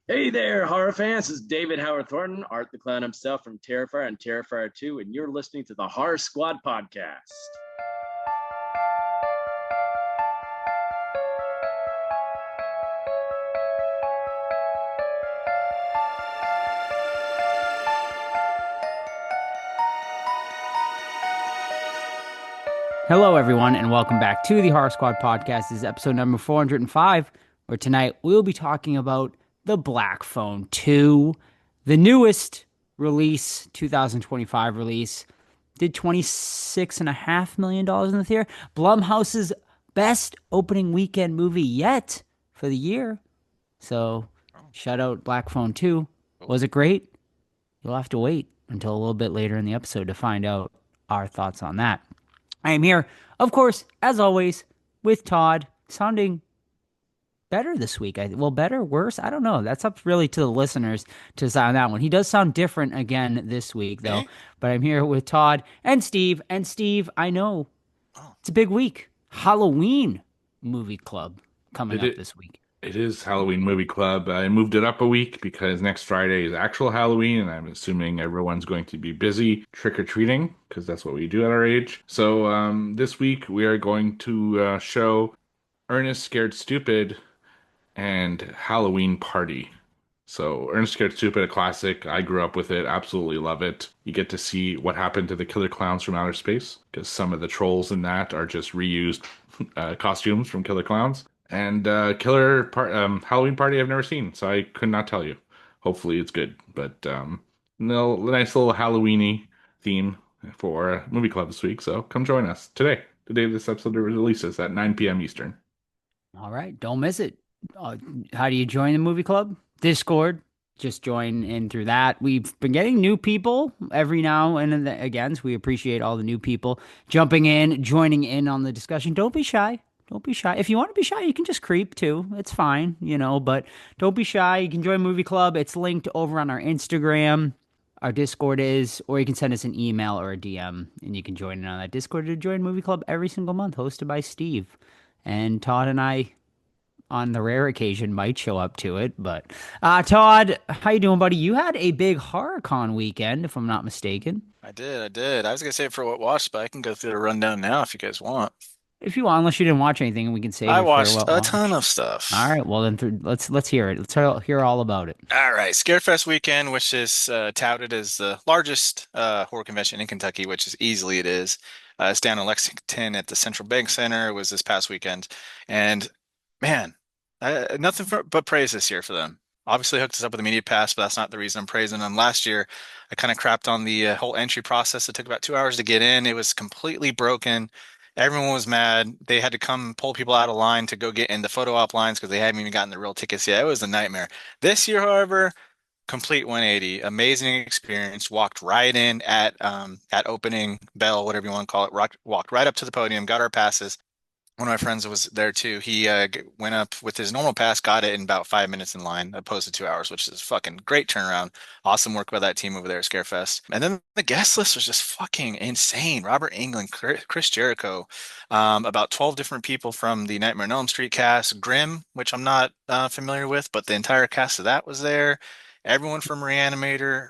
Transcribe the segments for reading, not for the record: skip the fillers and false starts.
Hey there, horror fans. This is David Howard Thornton, Art the Clown himself from Terrifier and Terrifier 2, and you're listening to the Horror Squad podcast. Hello, everyone, and welcome back to the Horror Squad podcast. This is episode number 405, where tonight we'll be talking about The Black Phone 2, the newest release, 2025 release. Did $26.5 million in the theater. Blumhouse's best opening weekend movie yet for the year. So, Oh, shout out Black Phone 2. cool. Was it great? You'll have to wait until a little bit later in the episode to find out our thoughts on that. I am here, of course, as always, with Todd, sounding better this week. Well, better, worse? I don't know. That's up really to the listeners to decide on that one. He does sound different again this week, though. Me? But I'm here with Todd and Steve. And Steve, I know Oh, it's a big week. Halloween movie club coming It, up it this week. it is Halloween Movie Club. I moved it up a week because next Friday is actual Halloween, and I'm assuming everyone's going to be busy trick-or-treating because that's what we do at our age. So this week we are going to show Ernest Scared Stupid and Halloween Party. So Ernest Scared Stupid, a classic. I grew up with it, absolutely love it. You get to see what happened to the killer clowns from outer space because some of the trolls in that are just reused costumes from killer clowns. And Halloween Party I've never seen, so I could not tell you. Hopefully it's good, but no, nice little Halloweeny theme for movie club this week. So come join us today. The day this episode releases at 9 p.m. Eastern. All right, don't miss it. Uh, how do you join the movie club? Discord. Just join in through that. We've been getting new people every now and again, so we appreciate all the new people jumping in, joining in on the discussion. Don't be shy. Don't be shy. If you want to be shy, you can just creep too. It's fine, but don't be shy. You can join Movie Club. It's linked over on our Instagram. Our Discord is, or you can send us an email or a DM and you can join in on that Discord to join Movie Club every single month, hosted by Steve. And Todd and I on the rare occasion might show up to it. But Todd, how you doing, buddy? You had a big HorrorCon weekend, if I'm not mistaken. I did. I was gonna say for what watched, but I can go through the rundown now if you guys want. If you want, unless you didn't watch anything, we can save I it for watched what a ton watch. of All stuff. right, well then let's hear it. Hear all about it. All right, Scarefest weekend, which is touted as the largest horror convention in Kentucky, which is easily it is. It's down in Lexington at the Central Bank Center. It was this past weekend, and man, nothing but praise this year for them. Obviously hooked us up with a media pass, but that's not the reason I'm praising them. Last year, I kind of crapped on the whole entry process. It took about 2 hours to get in. It was completely broken. Everyone was mad. They had to come pull people out of line to go get in the photo op lines because they hadn't even gotten the real tickets yet. It was a nightmare. This year, however, complete 180, amazing experience. Walked right in at opening bell, whatever you want to call it. Walked right up to the podium, got our passes. One of my friends was there too. He went up with his normal pass, got it in about 5 minutes in line, opposed to 2 hours, which is fucking great turnaround. Awesome work by that team over there at Scarefest. And then the guest list was just fucking insane. Robert Englund, Chris Jericho, about 12 different people from the Nightmare on Elm Street cast, Grimm, which I'm not familiar with, but the entire cast of that was there. Everyone from Reanimator,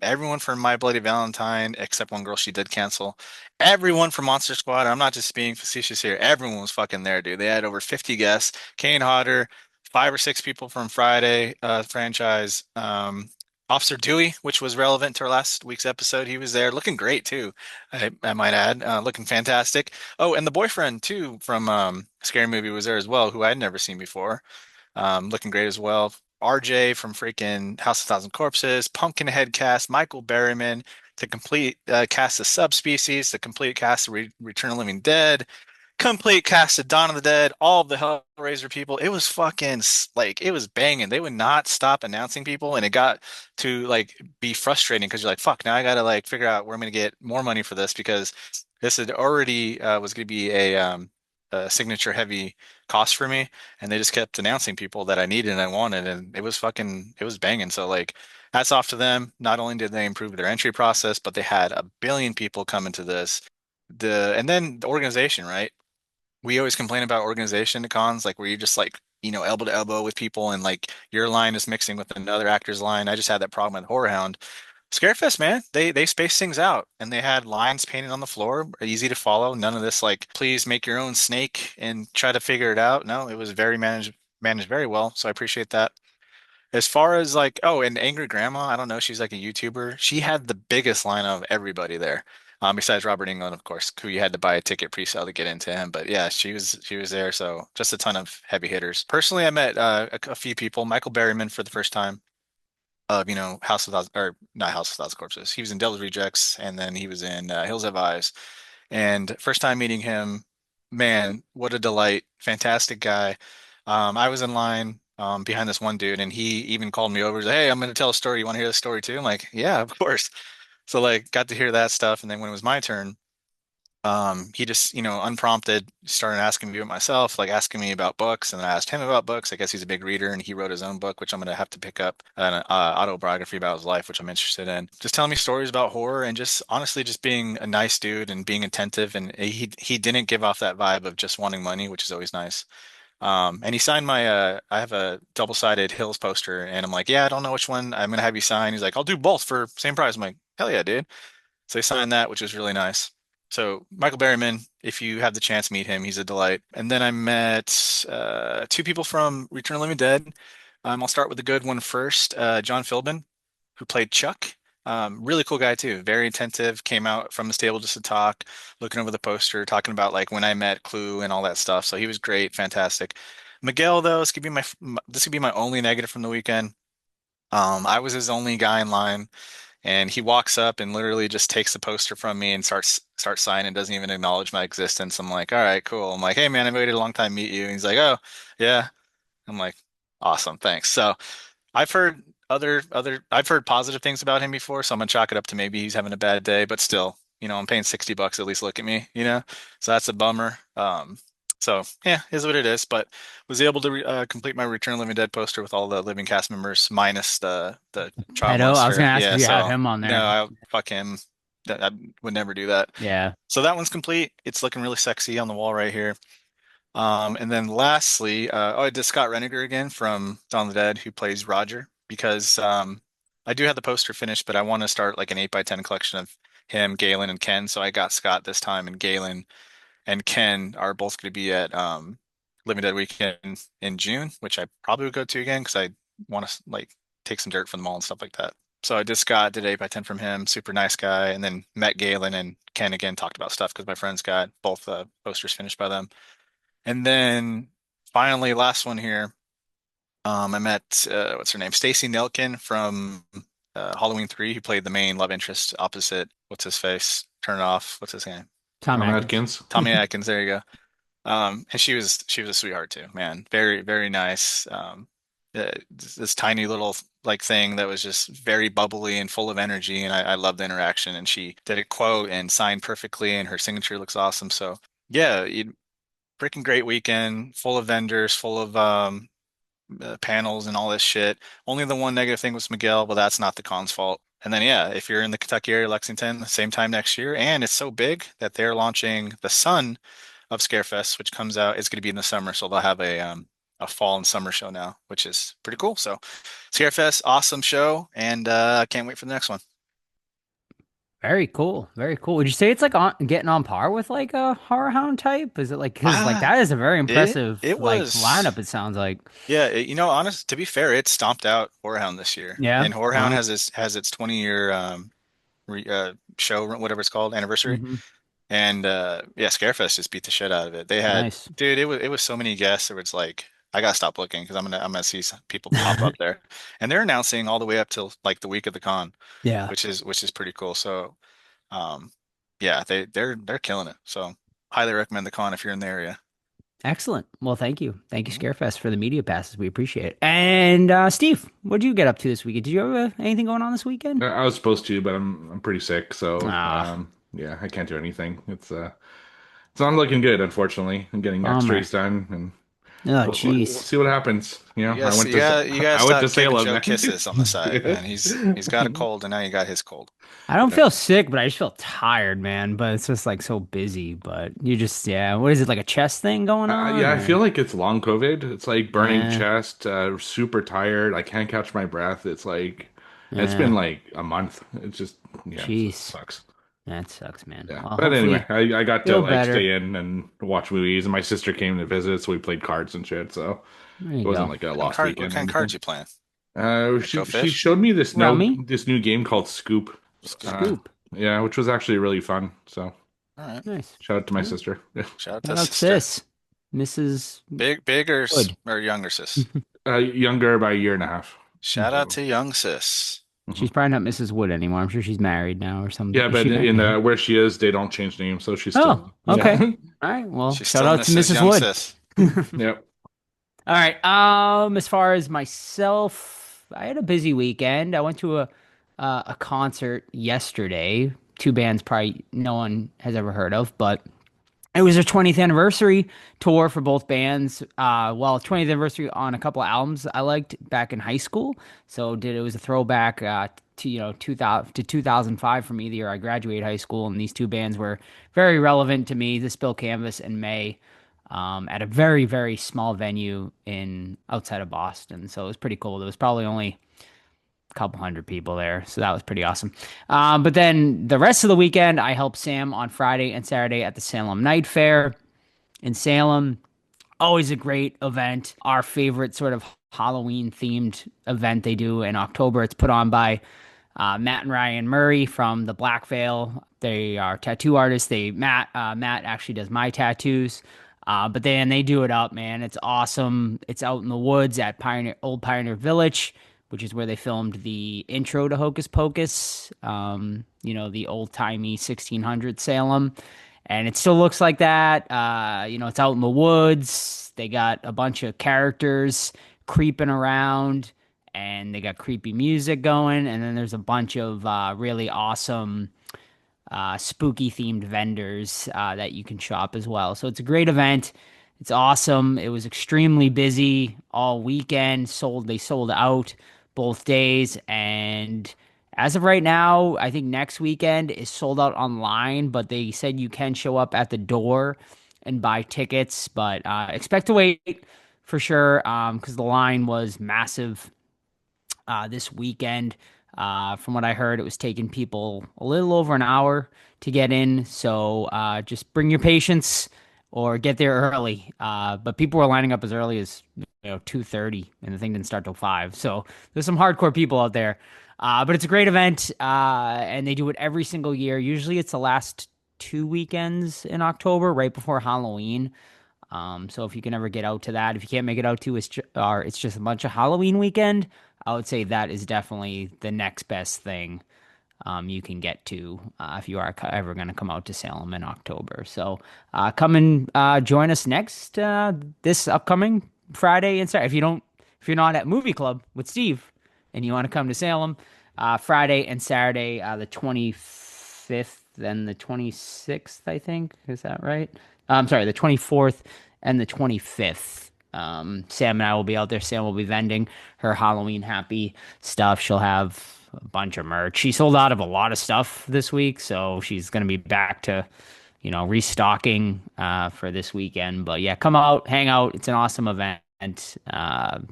everyone from My Bloody Valentine, except one girl she did cancel. Everyone from Monster Squad. I'm not just being facetious here. Everyone was fucking there, dude. They had over 50 guests. Kane Hodder, 5 or 6 people from Friday franchise. Officer Dewey, which was relevant to our last week's episode. He was there, looking great too. I might add, looking fantastic. Oh, and the boyfriend too from Scary Movie was there as well, who I'd never seen before. Looking great as well. RJ from freaking House of Thousand Corpses, Pumpkinhead cast, Michael Berryman, the complete cast of Subspecies, the complete cast of Return of the Living Dead, complete cast of Dawn of the Dead, all of the Hellraiser people. It was fucking like it was banging. They would not stop announcing people, and it got to like be frustrating because you're like, fuck, now I gotta like figure out where I'm gonna get more money for this because this had already was gonna be a signature heavy cost for me, and they just kept announcing people that I needed and I wanted, and it was banging. So like hats off to them. Not only did they improve their entry process, but they had a billion people come into this. And then the organization, right? We always complain about organization at cons, like where you're just like elbow to elbow with people and like your line is mixing with another actor's line. I just had that problem with Horror Hound. Scarefest, man, they space things out and they had lines painted on the floor, easy to follow. None of this like, please make your own snake and try to figure it out. No, it was very managed very well. So I appreciate that. As far as like, oh, and Angry Grandma, I don't know, she's like a YouTuber. She had the biggest line of everybody there. Besides Robert Englund, of course, who you had to buy a ticket pre-sale to get into him. But yeah, she was there. So just a ton of heavy hitters. Personally, I met a few people. Michael Berryman for the first time of, House of Thousand, or not House of Thousand Corpses. He was in Devil's Rejects, and then he was in Hills Have Eyes. And first time meeting him, man, what a delight! Fantastic guy. I was in line behind this one dude, and he even called me over. He's like, "Hey, I'm going to tell a story. You want to hear the story too?" I'm like, "Yeah, of course." So like, got to hear that stuff, and then when it was my turn, he just, unprompted started asking me about myself, like asking me about books, and I asked him about books. I guess he's a big reader, and he wrote his own book, which I'm gonna have to pick up, an autobiography about his life, which I'm interested in. Just telling me stories about horror, and just honestly, just being a nice dude and being attentive, and he didn't give off that vibe of just wanting money, which is always nice. And he signed my I have a double-sided Hills poster, and I'm like, yeah, I don't know which one I'm gonna have you sign. He's like, I'll do both for same price. I'm like, hell yeah, dude. So he signed that, which was really nice. So Michael Berryman, if you have the chance, meet him. He's a delight. And then I met two people from Return of the Living Dead. I'll start with the good one first. John Philbin, who played Chuck. Really cool guy too. Very attentive. Came out from his table just to talk, looking over the poster, talking about like when I met Clue and all that stuff. So he was great, fantastic. Miguel, though, this could be my only negative from the weekend. I was his only guy in line, and he walks up and literally just takes the poster from me and starts signing, doesn't even acknowledge my existence. I'm like, all right, cool. I'm like, hey man, I waited a long time to meet you. And he's like, oh yeah. I'm like, awesome, thanks. So I've heard I've heard positive things about him before, so I'm gonna chalk it up to maybe he's having a bad day, but still, I'm paying $60 at least look at me. So that's a bummer. So yeah, is what it is. But was able to complete my Return of the Living Dead poster with all the living cast members minus the child Pedo, I was monster. gonna ask Yeah, if you have so him on no, there. fuck him. I would never do that. Yeah. So that one's complete. It's looking really sexy on the wall right here. And then lastly, I did Scott Reiniger again from Dawn of the Dead, who plays Roger, because I do have the poster finished, but I want to start like an 8x10 collection of him, Galen, and Ken. So I got Scott this time, and Galen and Ken are both going to be at Living Dead Weekend in June, which I probably would go to again because I want to like take some dirt from the mall and stuff like that. So I did Scott, did 8x10 from him, super nice guy, and then met Galen and Ken again, talked about stuff because my friends got both posters finished by them. And then finally, last one here, I met what's her name, Stacy Nelkin from Halloween 3, who played the main love interest opposite what's his face, turn it off, what's his name, Tom Tom Atkins. Atkins. Tommy Atkins. There you go. And she was a sweetheart too, man. Very, very nice. This tiny little like thing that was just very bubbly and full of energy, and I loved the interaction. And she did a quote and signed perfectly, and her signature looks awesome. So yeah, freaking great weekend, full of vendors, full of panels and all this shit. Only the one negative thing was Miguel, but that's not the con's fault. And then yeah, if you're in the Kentucky area, Lexington, same time next year, and it's so big that they're launching the Son of Scarefest, which comes out. It's going to be in the summer, so they'll have a fall and summer show now, which is pretty cool. So Scarefest, awesome show, and I can't wait for the next one. Very cool. Very cool. Would you say it's like getting on par with like a horror hound type? Is it like because like that is a very impressive it like was lineup, it sounds like. Yeah, honest to be fair, it stomped out Horehound this year, Yeah. and Horehound Wow. has its 20-year show, whatever it's called, anniversary. Hmm. And yeah, Scarefest just beat the shit out of it. They had, Nice. dude, it was so many guests. It was like I gotta stop looking because I'm gonna see some people pop up there, and they're announcing all the way up till like the week of the con, Yeah. which is pretty cool. So, um, yeah, they're killing it. So, highly recommend the con if you're in the area. Excellent. Well, thank you. Thank you, Mhm. Scarefest, for the media passes. We appreciate it. And Steve, what did you get up to this weekend? Did you have anything going on this weekend? I was supposed to, but I'm pretty sick, so Ah, yeah, I can't do anything. It's not looking good, unfortunately. I'm getting bummer. X-rays done, and Oh, We'll jeez. see what happens. I Yes, went to you gotta I went stop to giving Salem. Joe kisses on the side, man. He's got a cold, and now you got his cold. I don't Yeah. feel sick, but I just feel tired, man. But it's just like so busy. But you just, yeah. What is it, like a chest thing going on? Yeah, I feel Or, like it's long COVID. It's like burning eh, chest, super tired. I can't catch my breath. It's been eh, like a month. It's just, yeah, it jeez. sucks. That sucks, man. Yeah. Well, But hopefully anyway, you I got to feel like better. stay in and watch movies, and my sister came to visit, so we played cards and shit. So There it you wasn't go. like a lost What weekend or kind of cards anything. you playing? Like Go She Fish? showed me Rummy, this new game called Scoop. Uh, scoop. yeah, which was actually really fun. So All right. Nice. shout out to my Yeah. sister. Shout out to Shout out sister. sis, Mrs. Big Wood. or younger sis? Younger by a year and a half. Shout out So. to young sis. She's Mhm. probably not Mrs. Wood anymore. I'm sure she's married now or something. Yeah, Is but she married? in Yeah. where she is, they don't change names, so she's still Oh, okay. yeah. All right. Well, She's shout still out to Mrs. Mrs. Young Wood. Sis. Yep. All right. As far as myself, I had a busy weekend. I went to a concert yesterday. Two bands probably no one has ever heard of, but it was their 20th anniversary tour for both bands. 20th anniversary on a couple of albums I liked back in high school. So did it was a throwback to 2000 to 2005 for me, the year I graduated high school, and these two bands were very relevant to me. The Spill Canvas and May, at a very very small venue in outside of Boston. So it was pretty cool. There was probably only couple hundred people there. So that was pretty awesome. But then the rest of the weekend, I helped Sam on Friday and Saturday at the Salem Night Fair in Salem. Always a great event. Our favorite sort of Halloween themed event they do in October. It's put on by Matt and Ryan Murray from the Black Veil. They are tattoo artists. Matt actually does my tattoos. But then they do it up, man. It's awesome. It's out in the woods at Old Pioneer Village, which is where they filmed the intro to Hocus Pocus. The old timey 1600 Salem, and it still looks like that. It's out in the woods. They got a bunch of characters creeping around, and they got creepy music going. And then there's a bunch of really awesome spooky themed vendors that you can shop as well. So it's a great event. It's awesome. It was extremely busy all weekend. They sold out both days, and as of right now, I think next weekend is sold out online, but they said you can show up at the door and buy tickets, but expect to wait for sure because the line was massive this weekend. From what I heard, it was taking people a little over an hour to get in. So just bring your patience or get there early. But people were lining up as early as 2:30, and the thing didn't start till 5. So there's some hardcore people out there. But it's a great event, and they do it every single year. Usually it's the last 2 weekends in October, right before Halloween. So if you can ever get out to that, if you can't make it out to it's just a bunch of Halloween weekend, I would say that is definitely the next best thing you can get to if you are ever going to come out to Salem in October. So come and join us next this upcoming Friday and Saturday. If you're not at Movie Club with Steve and you want to come to Salem, Friday and Saturday, the 25th and the 26th, I think. Is that right? I'm sorry, the 24th and the 25th. Sam and I will be out there. Sam will be vending her Halloween happy stuff. She'll have a bunch of merch. She sold out of a lot of stuff this week, so she's going to be back to, restocking for this weekend. But yeah, come out, hang out. It's an awesome event. The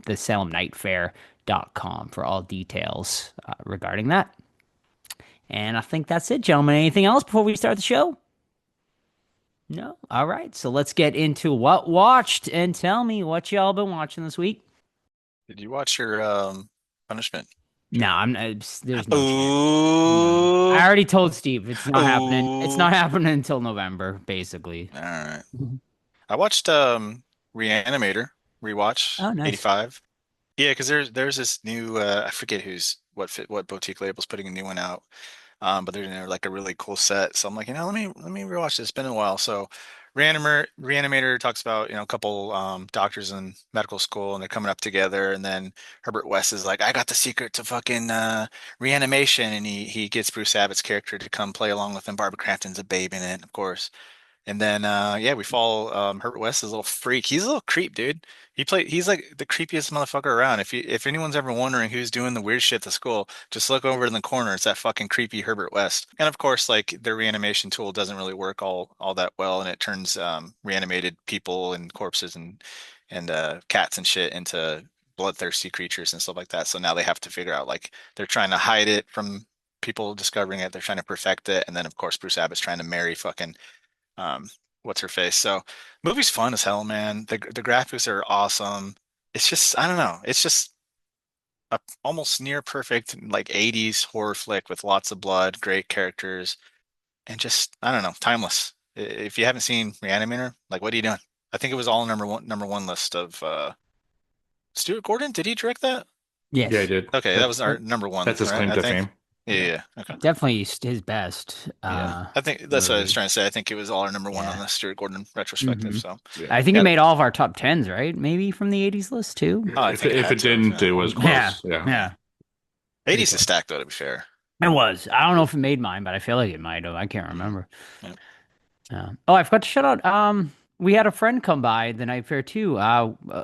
SalemNightFair.com for all details regarding that. And I think that's it, gentlemen. Anything else before we start the show? No? All right. So let's get into what watched and tell me what y'all been watching this week. Did you watch your punishment? No, there's no chance. Ooh. I already told Steve it's not happening. It's Ooh. not happening until November, basically. All right. I watched Reanimator rewatch Oh, nice. 85. Yeah, because there's this new I forget what boutique label's putting a new one out. But they're doing like a really cool set. So I'm like, let me rewatch this. It's been a while. So Reanimator talks about, a couple doctors in medical school and they're coming up together, and then Herbert West is like, I got the secret to fucking reanimation, and he gets Bruce Abbott's character to come play along with him. Barbara Crampton's a babe in it, of course. And then yeah, we follow Herbert West, is a little freak. He's a little creep, dude. He's like the creepiest motherfucker around. If anyone's ever wondering who's doing the weird shit at the school, just look over in the corner. It's that fucking creepy Herbert West. And of course, like their reanimation tool doesn't really work all that well, and it turns reanimated people and corpses and cats and shit into bloodthirsty creatures and stuff like that. So now they have to figure out, like, they're trying to hide it from people discovering it. They're trying to perfect it, and then of course Bruce Abbott's trying to marry fucking what's her face. So movie's fun as hell, man. The graphics are awesome. It's just, I don't know. It's just a almost near perfect like 80s horror flick with lots of blood, great characters, and just, I don't know, timeless. If you haven't seen Reanimator, like, what are you doing? I think it was all number one list of Stuart Gordon. Did he direct that? Yes. Yeah, I did. Okay, that was our number one. That's his right? claim I to think. fame. Yeah. Okay. Definitely his best. Yeah. I think that's what I was movie. trying to say. I think it was all our number one on Yeah. the Stuart Gordon retrospective. Mhm. So Yeah. I think Yeah. it made all of our top tens, right? Maybe from the 80s list too. Oh, I if think it, it if had it to, didn't, yeah. it was close. Yeah. Yeah. Yeah. 80s is stacked though, to be fair. It was. I don't know if it made mine, but I feel like it might have. I can't remember. Yeah. Oh, I forgot to shout out. We had a friend come by the night fair too.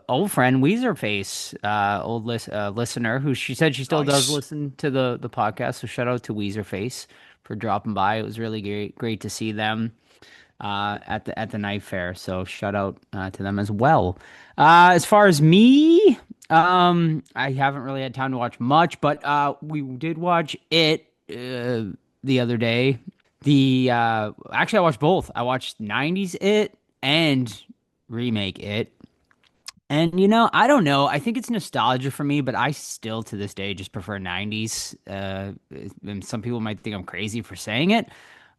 Old friend Weezerface, old listener, who she said she still does Nice. listen to the podcast. So shout out to Weezerface for dropping by. It was really great to see them at the night fair. So shout out to them as well. As far as me, I haven't really had time to watch much, but we did watch it the other day. Actually, I watched both. I watched 90s It and remake It. And I don't know. I think it's nostalgia for me, but I still to this day just prefer 90s. And some people might think I'm crazy for saying it,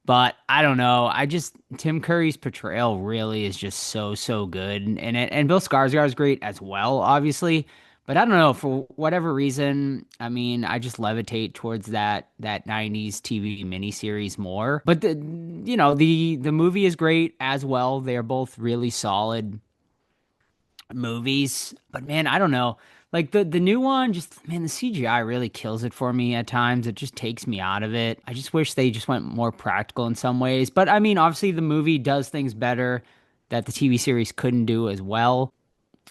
but I don't know. Tim Curry's portrayal really is just so good, and Bill Skarsgård is great as well, obviously. But I don't know, for whatever reason. I mean, I just levitate towards that 90s TV miniseries more. But the movie is great as well. They are both really solid movies. But man, I don't know. Like the new one, just man, the CGI really kills it for me at times. It just takes me out of it. I just wish they just went more practical in some ways. But I mean, obviously the movie does things better that the TV series couldn't do as well.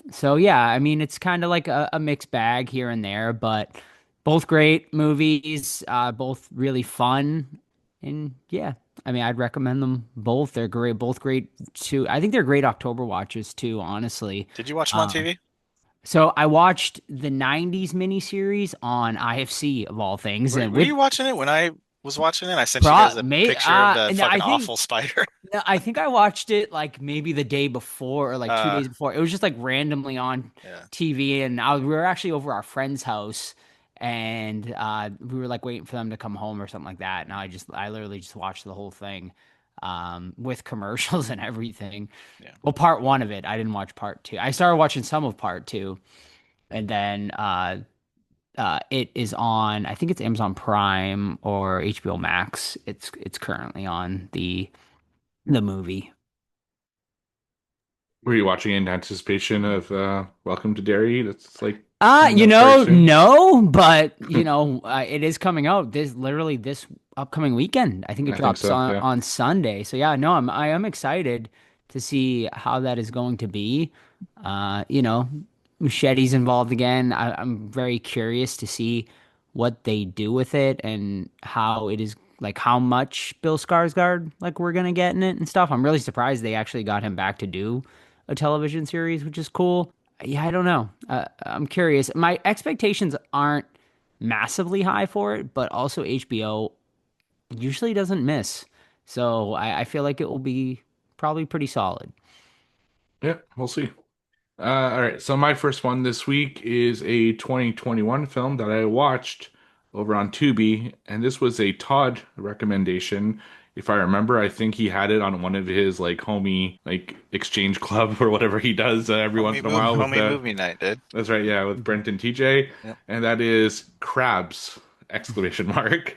So yeah, I mean, it's kind of like a mixed bag here and there, but both great movies, both really fun. And yeah, I mean, I'd recommend them both. They're great, both great too. I think they're great October watches too, honestly. Did you watch them on TV? So I watched the 90s miniseries on IFC of all things. Were And you watching it when I was watching it? I sent you guys a picture of the and fucking awful spider. I think I watched it like maybe the day before or like 2 days before. It was just like randomly on Yeah. TV, and we were actually over our friend's house, and we were like waiting for them to come home or something like that. And I literally just watched the whole thing, with commercials and everything. Yeah. Well, part one of it, I didn't watch part two. I started watching some of part two, and then it is on, I think it's Amazon Prime or HBO Max. It's currently on the movie. Were you watching in anticipation of Welcome to Derry? That's like No, but it is coming out this upcoming weekend. I think it I think drops so, on yeah. on Sunday. So yeah, no, I am excited to see how that is going to be. Machete's involved again. I'm very curious to see what they do with it and how it is, like how much Bill Skarsgård like we're gonna get in it and stuff. I'm really surprised they actually got him back to do a television series, which is cool. Yeah, I don't know. I'm curious. My expectations aren't massively high for it, but also HBO usually doesn't miss. So I feel like it will be probably pretty solid. Yeah, we'll see. All right, so my first one this week is a 2021 film that I watched over on Tubi, and this was a Todd recommendation. If I remember, I think he had it on one of his like homie like exchange club or whatever he does every once in a while. With Homie movie night, dude. That's right, yeah, with Brent and TJ, Yep. and that is Crabs! Exclamation mark.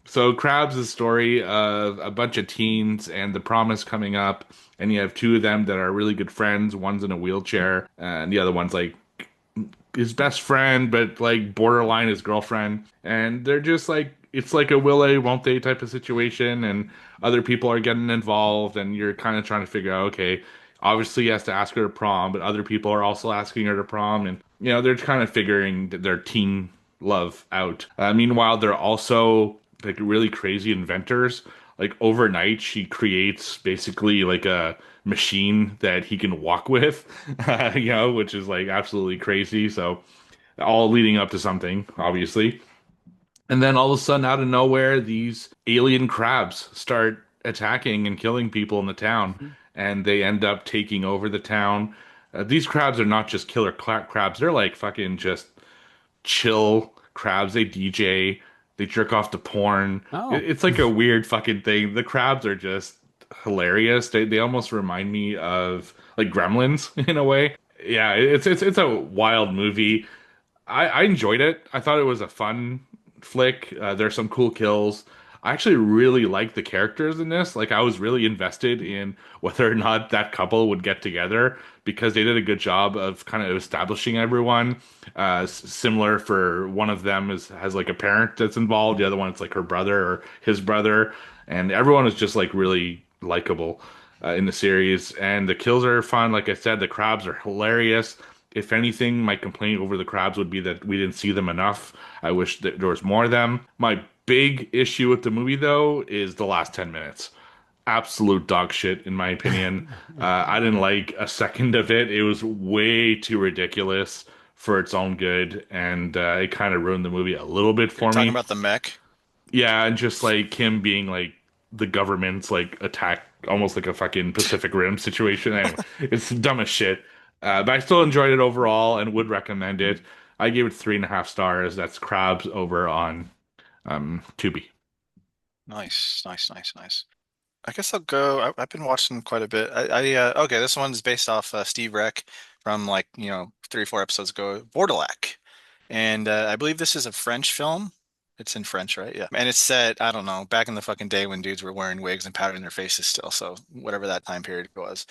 So Crabs is a story of a bunch of teens and the promise coming up, and you have two of them that are really good friends. One's in a wheelchair, and the other one's like his best friend, but like borderline his girlfriend, and they're just like it's like a will they, won't they type of situation, and other people are getting involved, and you're kind of trying to figure out, okay, obviously he has to ask her to prom, but other people are also asking her to prom, and they're kind of figuring their teen love out. Meanwhile, they're also like really crazy inventors. Like overnight, she creates basically like a machine that he can walk with, which is like absolutely crazy. So all leading up to something, obviously. And then all of a sudden, out of nowhere, these alien crabs start attacking and killing people in the town, and they end up taking over the town. These crabs are not just killer crabs; they're like fucking just chill crabs. They DJ, they jerk off to porn. Oh, It's like a weird fucking thing. The crabs are just hilarious. They almost remind me of like Gremlins in a way. Yeah, it's a wild movie. I enjoyed it. I thought it was a fun flick. There's some cool kills. I actually really liked the characters in this. Like, I was really invested in whether or not that couple would get together because they did a good job of kind of establishing everyone. Similar for one of them has like a parent that's involved. The other one, it's like her brother or his brother, and everyone is just like really likable in the series. And the kills are fun. Like I said, the crabs are hilarious. If anything, my complaint over the crabs would be that we didn't see them enough. I wish that there was more of them. My big issue with the movie, though, is the last 10 minutes. Absolute dog shit, in my opinion. I didn't like a second of it. It was way too ridiculous for its own good, and it kind of ruined the movie a little bit You're for talking me. about the mech? Yeah, and just like him being like the government's like attack, almost like a fucking Pacific Rim situation. Anyway, it's dumb as shit. But I still enjoyed it overall and would recommend it. I gave it 3.5 stars. That's Crabs over on Tubi. Nice, nice, nice, nice. I guess I'll go. I've been watching quite a bit. Okay, this one's based off Steve Reck from like, 3, 4 episodes ago, Bordelak. And I believe this is a French film. It's in French, right? Yeah. And it's set, I don't know, back in the fucking day when dudes were wearing wigs and powdering their faces still. So whatever that time period was.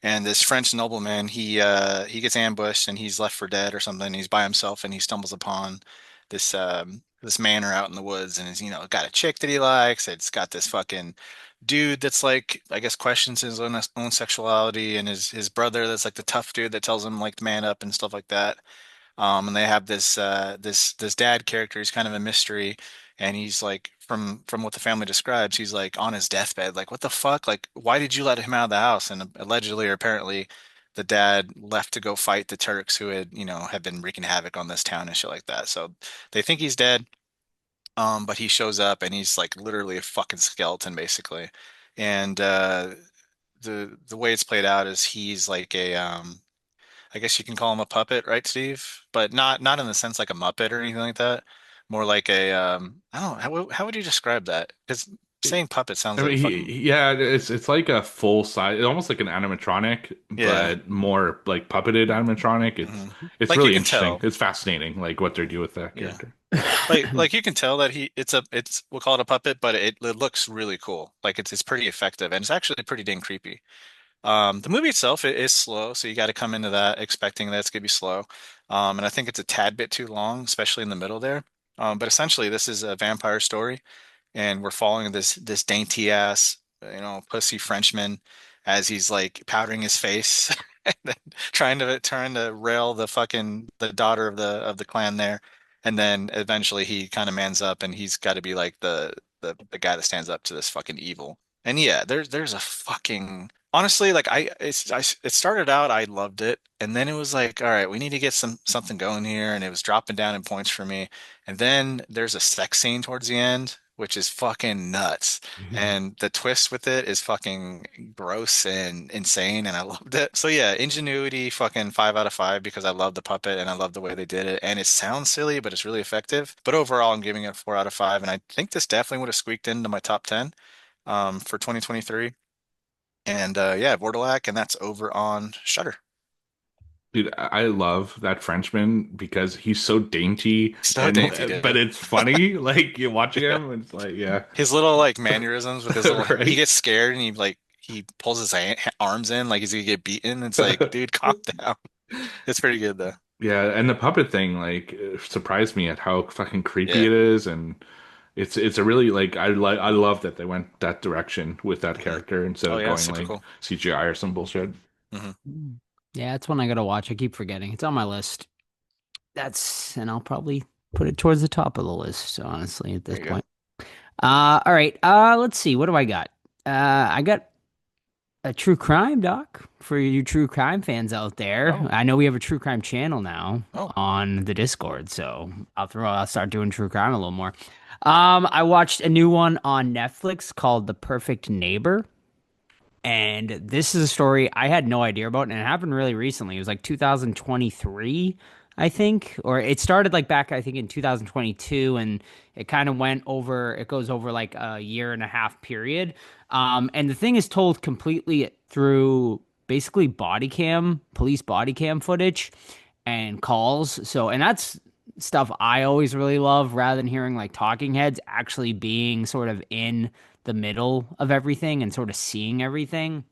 And this French nobleman, he gets ambushed and he's left for dead or something. He's by himself and he stumbles upon this manor out in the woods and he's, got a chick that he likes. It's got this fucking dude that's like, I guess, questions his own sexuality, and his brother that's like the tough dude that tells him like to man up and stuff like that. And they have this dad character. He's kind of a mystery, and he's like from what the family describes, he's like on his deathbed. Like, what the fuck? Like, why did you let him out of the house? And allegedly or apparently, the dad left to go fight the Turks who had been wreaking havoc on this town and shit like that. So they think he's dead. But he shows up and he's like literally a fucking skeleton basically. And the way it's played out is he's like I guess you can call him a puppet, right, Steve? But not in the sense like a Muppet or anything like that. More like a I don't know, how would you describe that? Because saying puppet sounds I like mean, fucking yeah, it's like a full size, almost like an animatronic, yeah. but more like puppeted animatronic. Mhm. It's Like you really can interesting. tell. It's fascinating, like what they do with that Yeah. character. Like you can tell that it's we'll call it a puppet, but it looks really cool. Like it's pretty effective and it's actually pretty dang creepy. The movie itself it is slow, so you got to come into that expecting that it's gonna be slow. And I think it's a tad bit too long, especially in the middle there. But essentially, this is a vampire story, and we're following this dainty ass, pussy Frenchman as he's like powdering his face and then trying to rail the daughter of the clan there, and then eventually he kind of mans up and he's got to be like the guy that stands up to this fucking evil. And yeah, there's a fucking honestly like it started out I loved it and then it was like all right we need to get something going here and it was dropping down in points for me and then there's a sex scene towards the end which is fucking nuts and the twist with it is fucking gross and insane and I loved it. So yeah, Ingenuity fucking 5 out of 5 because I love the puppet and I love the way they did it and it sounds silly but it's really effective. But overall I'm giving it 4 out of 5 and I think this definitely would have squeaked into my top 10 for 2023. And yeah, Bordelak, and that's over on Shutter. Dude, I love that Frenchman because he's so dainty So and dainty, dude. but it's funny. Like you're watching him, and it's like, yeah, His little like mannerisms with his little he right. gets scared and he pulls his arms in like he's gonna get beaten. It's like, dude, calm down. It's pretty good though. Yeah, and the puppet thing like surprised me at how fucking creepy Yeah. it is, and It's a really like I love that they went that direction with that Hmm. character instead Oh of yeah, going super like cool. CGI or some bullshit. Hmm. Yeah, it's one I gotta watch. I keep forgetting. It's on my list. And I'll probably put it towards the top of the list, honestly, at There this you go. point. All right. Let's see. What do I got? I got a true crime doc for you true crime fans out there. Oh, I know we have a true crime channel now oh, on the Discord, so I'll start doing true crime a little more. I watched a new one on Netflix called The Perfect Neighbor. And this is a story I had no idea about, and it happened really recently. It was like 2023, I think, or it started like back, I think, in 2022, and it kind of it goes over like a year and a half period. And the thing is told completely through basically police body cam footage and calls. So, and that's stuff I always really love rather than hearing like talking heads actually being sort of in the middle of everything and sort of seeing everything.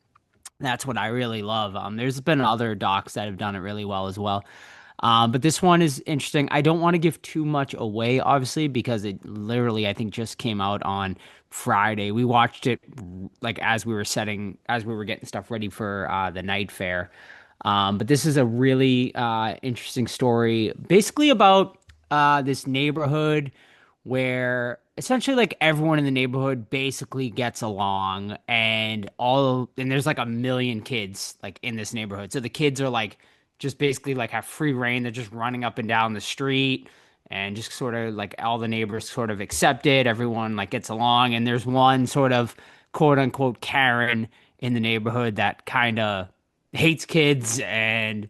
That's what I really love. There's been other docs that have done it really well as well. But this one is interesting. I don't want to give too much away, obviously, because it literally, I think, just came out on Friday. We watched it like as we were getting stuff ready for the night fair. But this is a really interesting story, basically about this neighborhood where essentially like everyone in the neighborhood basically gets along, and there's like a million kids like in this neighborhood. So the kids are like just basically like have free reign. They're just running up and down the street and just sort of like all the neighbors sort of accept it. Everyone like gets along, and there's one sort of quote unquote Karen in the neighborhood that kind of hates kids and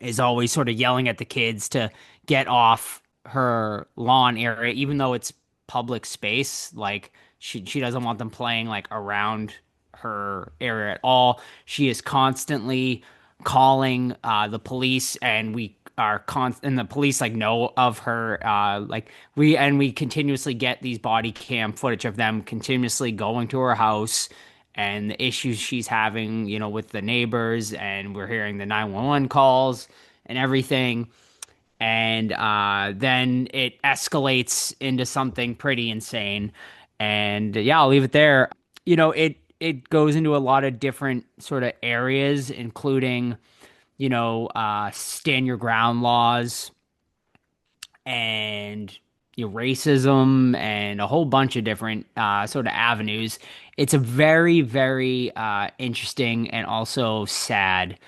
is always sort of yelling at the kids to get off her lawn area, even though it's public space. Like she doesn't want them playing like around her area at all. She is constantly calling the police, and the police like know of her. We continuously get these body cam footage of them continuously going to her house and the issues she's having, with the neighbors, and we're hearing the 911 calls and everything. And then it escalates into something pretty insane. And yeah, I'll leave it there. It goes into a lot of different sort of areas, including, stand your ground laws and racism and a whole bunch of different sort of avenues. It's a very, very interesting and also sad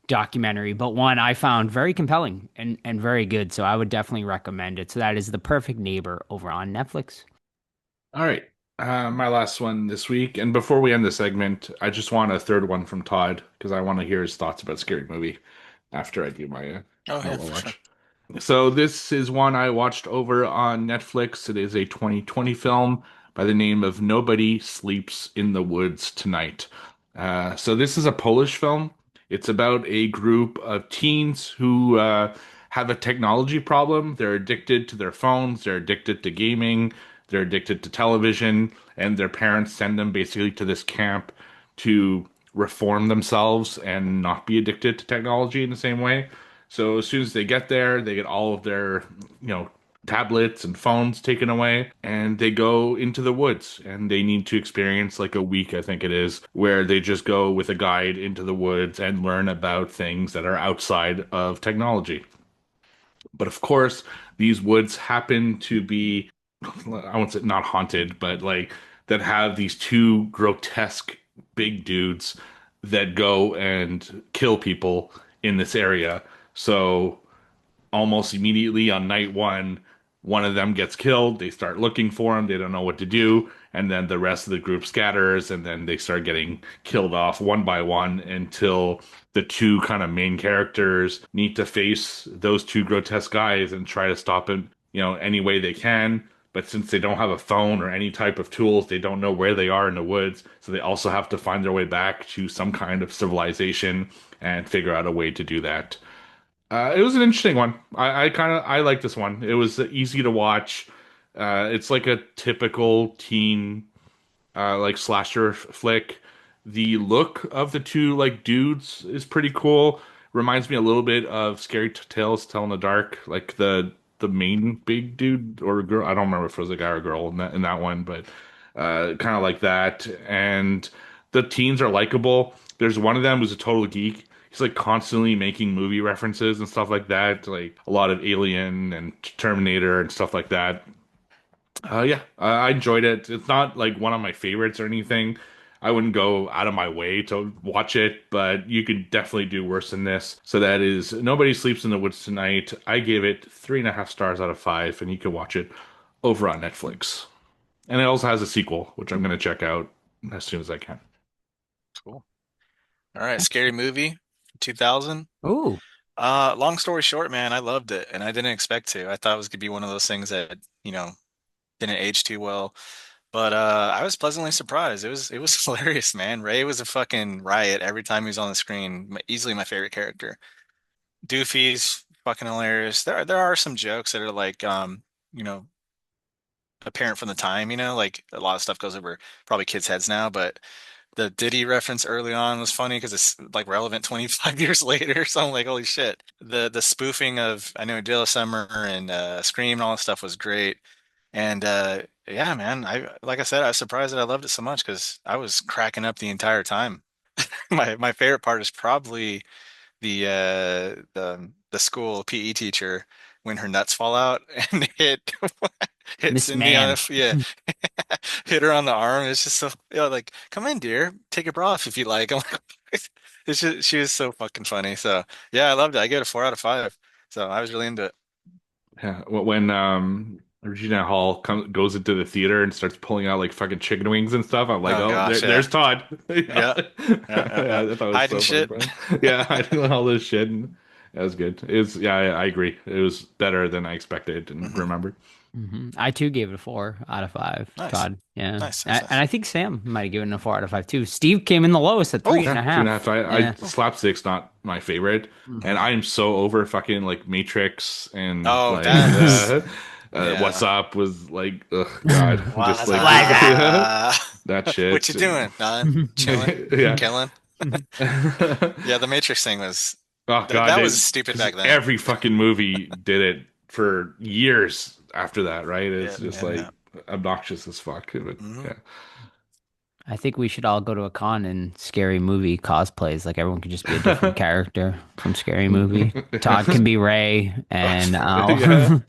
documentary, but one I found very compelling and very good. So I would definitely recommend it. So that is The Perfect Neighbor over on Netflix. All right. My last one this week. And before we end the segment, I just want a third one from Todd because I want to hear his thoughts about Scary Movie after I do oh my yeah, for sure. watch. So this is one I watched over on Netflix. It is a 2020 film by the name of Nobody Sleeps in the Woods Tonight. So this is a Polish film. It's about a group of teens who have a technology problem. They're addicted to their phones. They're addicted to gaming. They're addicted to television, and their parents send them basically to this camp to reform themselves and not be addicted to technology in the same way. So as soon as they get there, they get all of their, tablets and phones taken away, and they go into the woods, and they need to experience like a week, I think it is, where they just go with a guide into the woods and learn about things that are outside of technology. But of course, these woods happen to be, I won't say not haunted, but like that have these two grotesque big dudes that go and kill people in this area. So almost immediately on night one of them gets killed. They start looking for him. They don't know what to do. And then the rest of the group scatters, and then they start getting killed off one by one until the two kind of main characters need to face those two grotesque guys and try to stop him, any way they can. But since they don't have a phone or any type of tools, they don't know where they are in the woods. So they also have to find their way back to some kind of civilization and figure out a way to do that. It was an interesting one. I like this one. It was easy to watch. It's like a typical teen like slasher flick. The look of the two like dudes is pretty cool. Reminds me a little bit of Scary Tales Tell in the Dark, like the the main big dude or girl. I don't remember if it was a guy or a girl in that one, but kind of like that. And the teens are likable. There's one of them who's a total geek. He's like constantly making movie references and stuff like that, like a lot of Alien and Terminator and stuff like that. Yeah, I enjoyed it. It's not like one of my favorites or anything. I wouldn't go out of my way to watch it, but you could definitely do worse than this. So that is Nobody Sleeps in the Woods Tonight. I gave it 3.5 stars out of 5, and you can watch it over on Netflix. And it also has a sequel, which I'm going to check out as soon as I can. Cool. All right, Scary Movie, 2000. Ooh. Long story short, man, I loved it, and I didn't expect to. I thought it was gonna be one of those things that, didn't age too well. But I was pleasantly surprised. It was hilarious, man. Ray was a fucking riot every time he was on the screen. Easily my favorite character. Doofy's fucking hilarious. There are some jokes that are like you know, apparent from the time, like a lot of stuff goes over probably kids' heads now, but the Diddy reference early on was funny because it's like relevant 25 years later. So I'm like, holy shit. The spoofing of I Know De La Summer and Scream and all that stuff was great. And yeah, man, like I said, I was surprised that I loved it so much because I was cracking up the entire time. My favorite part is probably the school PE teacher when her nuts fall out and hit Miss Cindy on Man. yeah, hit her on the arm. It's just so like, come in, dear, take your bra off if you like. I'm like, it's just, she was so fucking funny. So yeah, I loved it. I gave it a 4 out of 5. So I was really into it. Yeah, when Regina Hall goes into the theater and starts pulling out like fucking chicken wings and stuff, I'm like, Oh gosh, yeah. there's Todd. Yeah. Yeah, I thought it was Hiding so shit. funny. Yeah, hiding all this shit. And that was good. Yeah, I agree. It was better than I expected and remembered. I too gave it a 4 out of 5. Nice. Todd, yeah, Nice. And I think Sam might have given it a 4 out of 5 too. Steve came in the lowest at 3.5. 3.5. Yeah. Slapstick's not my favorite, and I am so over fucking like Matrix and Oh, like that's- yeah. What's Up was like, ugh, God, just like that shit. What you doing? None. Chilling. Yeah. Killing. Yeah, the Matrix thing was Oh God, that was stupid back then. Every fucking movie did it for years after that, right? It's Yeah, just yeah, like yeah. obnoxious as fuck. But Mhm. yeah. I think we should all go to a con and Scary Movie cosplays. Like everyone could just be a different character from Scary Movie. Todd can be Ray, and Yeah.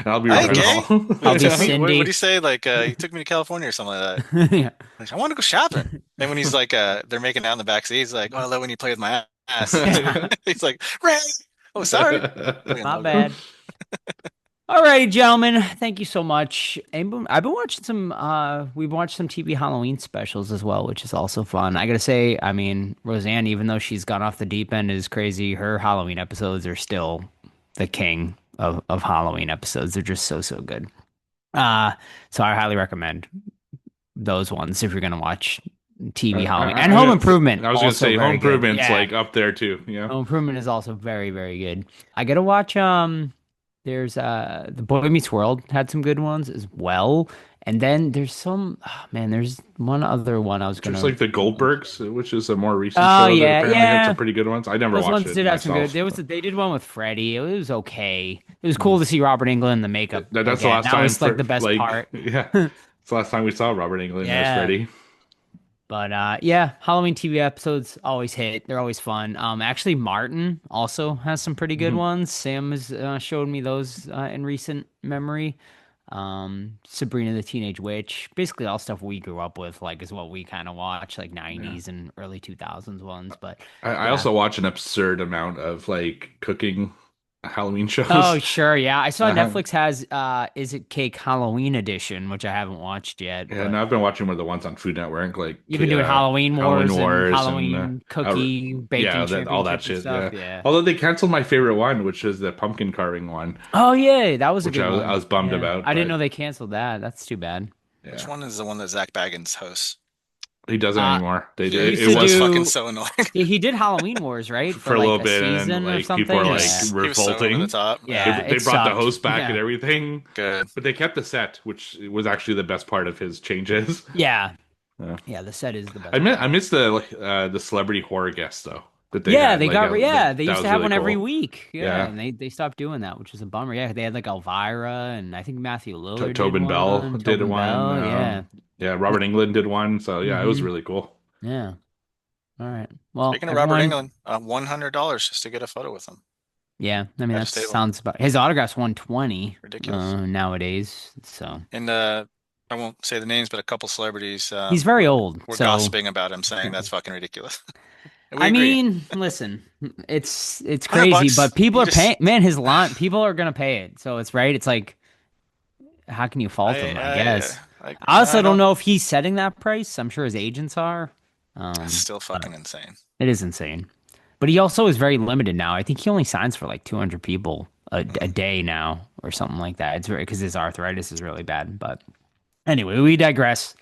I'll be Hey, Robin gang. Hall. I'll be What Cindy. do you say? Like, he took me to California or something like that. Yeah. Like, I want to go shopping. Then when he's like, they're making out in the back seat, he's like, oh, I love when you play with my ass. He's like, Ray. Oh, sorry. Not bad. All right, gentlemen. Thank you so much. I've been watching some. We've watched some TV Halloween specials as well, which is also fun. I gotta say, I mean, Roseanne, even though she's gone off the deep end, is crazy. Her Halloween episodes are still the king of Halloween episodes. They're just so good. So I highly recommend those ones if you're gonna watch TV Halloween and Home Improvement. I was gonna also say very Home good. Improvement's Yeah. like up there too. Yeah. Home Improvement is also very good. I gotta watch there's The Boy Meets World had some good ones as well. And then there's there's one other one I was gonna Just like the Goldbergs, which is a more recent Oh, show. yeah, that apparently had yeah. some pretty good ones. I never Those watched ones it did have some myself. good. They did one with Freddie. It was okay. It was cool to see Robert Englund in the makeup. That's the again. last That time. was like the best part. Yeah, it's the last time we saw Robert Englund Yeah. as Freddy. But yeah, Halloween TV episodes always hit. They're always fun. Actually, Martin also has some pretty good ones. Sam has showed me those in recent memory. Sabrina the Teenage Witch, basically all stuff we grew up with, like is what we kind of watch, like 90s and early 2000s ones. But I also watch an absurd amount of like cooking Halloween shows. oh sure, yeah, I saw Uh-huh. Netflix has Is It Cake Halloween edition, which I haven't watched yet. Yeah, but and I've been watching one of the ones on Food Network, like you've been doing Halloween Wars, and Halloween and, cookie baking all that championships and shit. stuff. Yeah. Although they canceled my favorite one, which is the pumpkin carving one. Oh yeah, that was a Which good one. I was bummed Yeah. about, I didn't but- know they canceled that. That's too bad. Yeah. Which one is the one that Zach Baggins hosts? He doesn't anymore. They Yeah, did. used It to was do- fucking so annoying. He did Halloween Wars, right? For a little bit, and then, season or like, something. people are, like, Yeah. He was so over revolting. the top. Yeah. They it brought the sucked. host back Yeah. and everything, Good. but they kept the set, which was actually the best part of his changes. Yeah. Yeah. Yeah, the set is the best. I miss the celebrity horror guests though. that they Yeah, had. they Like, got that they used to was have really one every cool. week. Yeah, Yeah. and they stopped doing that, which was a bummer. Yeah, they had like Elvira and I think Matthew Lillard did Tobin Bell one. did Tobin one. Bell, yeah. Yeah, Robert England did one. So yeah, it was Hmm. really cool. Yeah. All right. Well, Speaking of Robert everyone, Englund, $100 just to get a photo with him. yeah, I mean At that his table. sounds about his autograph's 120 Ridiculous. nowadays. So And I won't say the names, but a couple celebrities he's very old. were So gossiping about him, saying that's fucking ridiculous. And we I agree. mean, listen, it's crazy, $100, but people you are paying. just Man, his line, people are gonna pay it. So it's right. It's like, how can you fault him? I guess. I also I don't don't. know if he's setting that price. I'm sure his agents are. That's still But fucking insane. it is insane. But he also is very limited now. I think he only signs for like 200 people a day now or something like that. It's very because his arthritis is really bad. But anyway, we digress.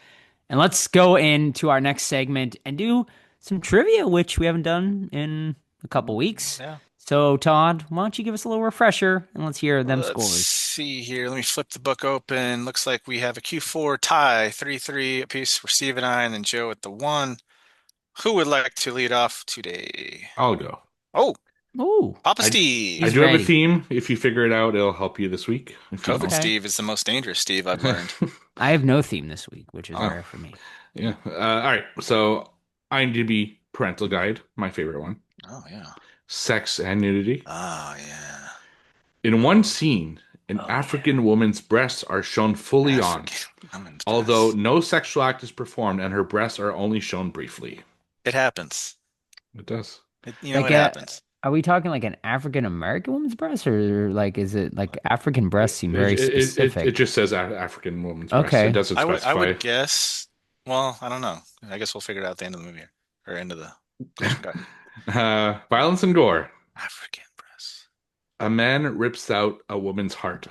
And let's go into our next segment and do some trivia, which we haven't done in a couple weeks. Yeah. So, Todd, why don't you give us a little refresher and let's hear them Let's scores. see here. Let me flip the book open. Looks like we have a Q4 tie, 3-3 apiece for Steve and I, and then Joe at the 1. Who would like to lead off today? I'll go. Oh, Ooh, Papa I Steve. I He's do have a ready. theme. If you figure it out, it'll help you this week. If you COVID Okay. Steve is the most dangerous Steve I've learned. I have no theme this week, which is Oh. rare for me. Yeah. All right. So IMDb parental guide, my favorite one. Oh, yeah. Sex and nudity. Oh, yeah. In one scene, an Oh, African woman's breasts are shown fully on, African women's although breasts. no sexual act is performed and her breasts are only shown briefly. It happens. It does. You know, Like it happens. Are we talking like an African American woman's breast, or like is it like African breasts seem very specific? It just says African woman's breasts. Okay. It doesn't I specify. would guess. Well, I don't know. I guess we'll figure it out at the end of the movie or end of the question card. Violence and gore. African breasts. A man rips out a woman's heart.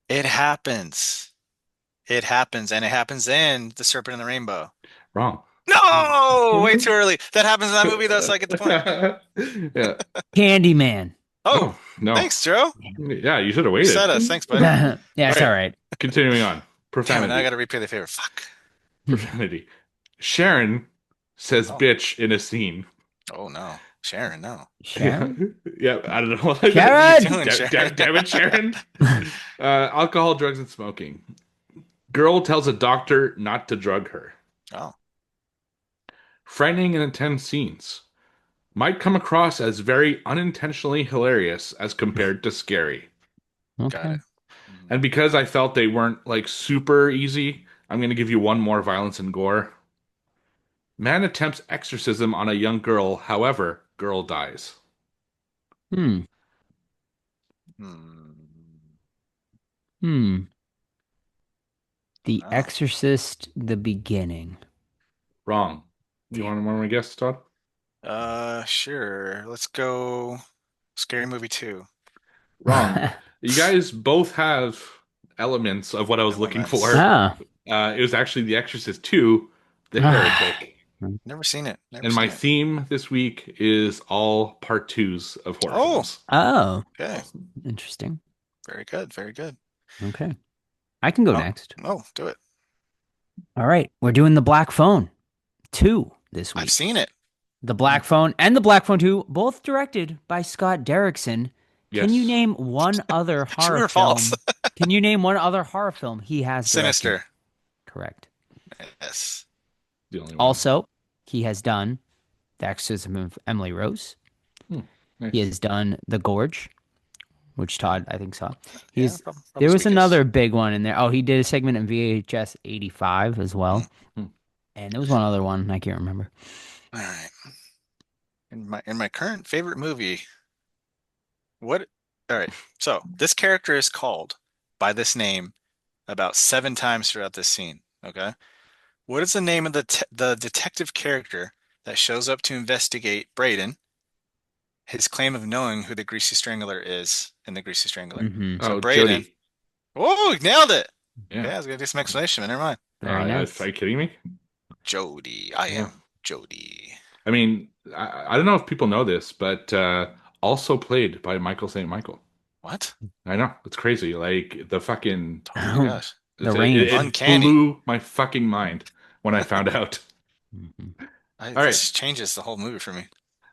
It happens. It happens, and it happens in The Serpent and the Rainbow. Wrong. No, way too early. That happens in that movie, though, so I get the point. Yeah. Candyman. Oh, no. thanks, Joe. Yeah, you should have You waited. said us. Thanks, buddy. Yeah, it's Okay. all right. Continuing on. Damn it, Profanity. now I got to replay the favorite. Fuck. Profanity. Sharon says Oh. bitch in a scene. Oh, no. Sharon, no. Sharon? Yeah, I don't know. Sharon! What are you doing, Sharon? Damn it, Sharon. Alcohol, drugs, and smoking. Girl tells a doctor not to drug her. Oh, Frightening and intense scenes. Might come across as very unintentionally hilarious as compared to scary. got Okay. it. And because I felt they weren't like super easy, I'm going to give you one more violence and gore. Man attempts exorcism on a young girl, however, girl dies. Hmm. Hmm. Hmm. The Oh. Exorcist, the beginning. Wrong. You want to guess, Todd? Sure. Let's go Scary Movie 2. Wrong. You guys both have elements of what I was looking for. Elements. Ah. It was actually The Exorcist 2, The Ah. Heretic. Never seen it. Never And my seen it. theme this week is all part twos of horror Oh. films. Oh, Okay. interesting. Very good. Very good. Okay. I can go Oh. next. Oh, do it. All right. We're doing The Black Phone 2 this week. I've seen it. The Black Phone and The Black Phone 2, both directed by Scott Derrickson. Can you Yes. name one other True horror or false? film? Can you name one other horror film he has directed? Sinister. Correct. Yes. The only one. Also, he has done The Exorcism of Emily Rose. Nice. He has done The Gorge, which Todd, I think, saw. He's probably There was speak another big one in there. Oh, he did a segment in VHS 85 as well. Hmm. And there was one other one. I can't remember. All right. In my current favorite movie, what? All right. So this character is called by this name about 7 times throughout this scene. Okay. What is the name of the detective character that shows up to investigate Braden, his claim of knowing who the Greasy Strangler is in the Greasy Strangler? Mhm. So Oh, Braden. Jody. Oh, nailed it. Yeah. Yeah, I was gonna do some explanation, but never mind. Very nice. Are you kidding me? Jody. I Yeah. am Jody. I mean, I don't know if people know this, but also played by Michael St. Michael. What? I know. It's crazy. Like the fucking Oh my gosh. The range. it Uncanny. blew my fucking mind when I found out. Mhm. This right. changes the whole movie for me.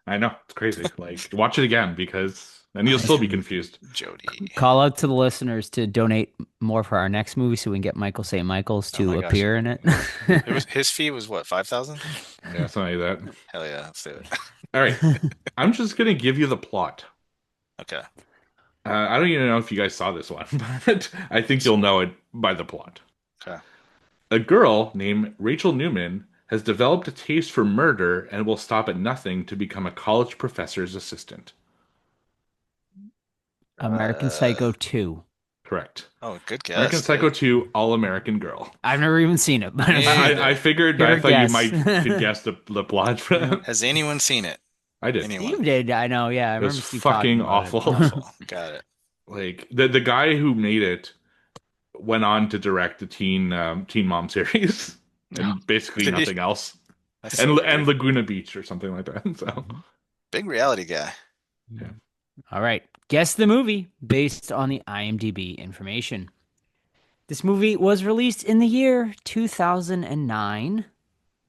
I know it's crazy. Like, watch it again because then you'll still be confused. Jody. Call out to the listeners to donate more for our next movie so we can get Michael St. Michael's Oh to my gosh. appear in it. His fee was what, 5,000? Yeah, something like that. Hell yeah, let's do it. All right, I'm just gonna give you the plot. Okay. I don't even know if you guys saw this one, but I think you'll know it by the plot. Okay. A girl named Rachel Newman has developed a taste for murder and will stop at nothing to become a college professor's assistant. American Psycho 2. Correct. Oh, good guess. American dude. Psycho 2, All American Girl. I've never even seen it, but Yeah. I figured, Your I thought guess. you might could guess the plot for that. Has anyone seen it? I did. Anyone? Steve did. I know. Yeah, I It was remember Steve fucking talking about it. awful. Awful. Got it. Like the guy who made it went on to direct the Teen Mom series and basically Did he? nothing else. That's And so and weird. Laguna Beach or something like that. So Big reality guy. All right. Guess the movie based on the IMDb information. This movie was released in the year 2009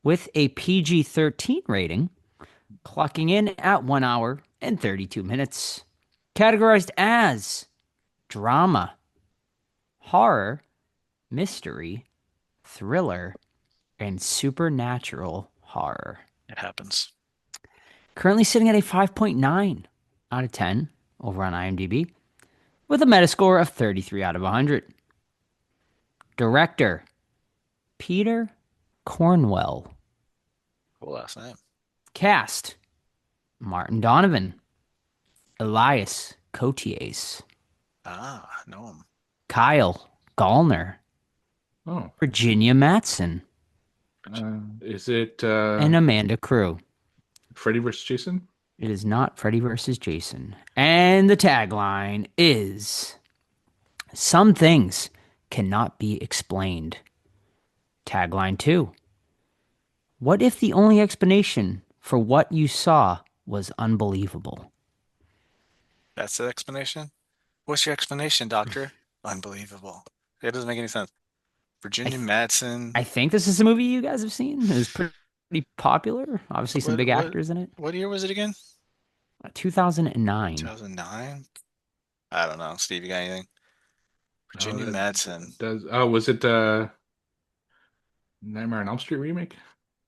with a PG-13 rating, clocking in at 1 hour and 32 minutes. Categorized as drama, horror, mystery, thriller, and supernatural horror. It happens. Currently sitting at a 5.9 out of 10 over on IMDb with a Metascore of 33 out of 100. Director Peter Cornwell. Cool last name. Cast Martin Donovan, Elias Cotiers, Ah, know him. Kyle Gallner, oh, Virginia Madsen, is it and Amanda Crew. Freddy vs. Jason? It is not Freddy versus Jason. And the tagline is some things cannot be explained. Tagline 2. What if the only explanation for what you saw was unbelievable? That's the explanation? What's your explanation, doctor? Unbelievable. It doesn't make any sense. Virginia Madsen. I think this is a movie you guys have seen. It was pretty popular. Obviously, some big actors in it. What year was it again? 2009. 2009? I don't know. Steve, you got anything? Virginia that Madsen. Was it Nightmare on Elm Street remake?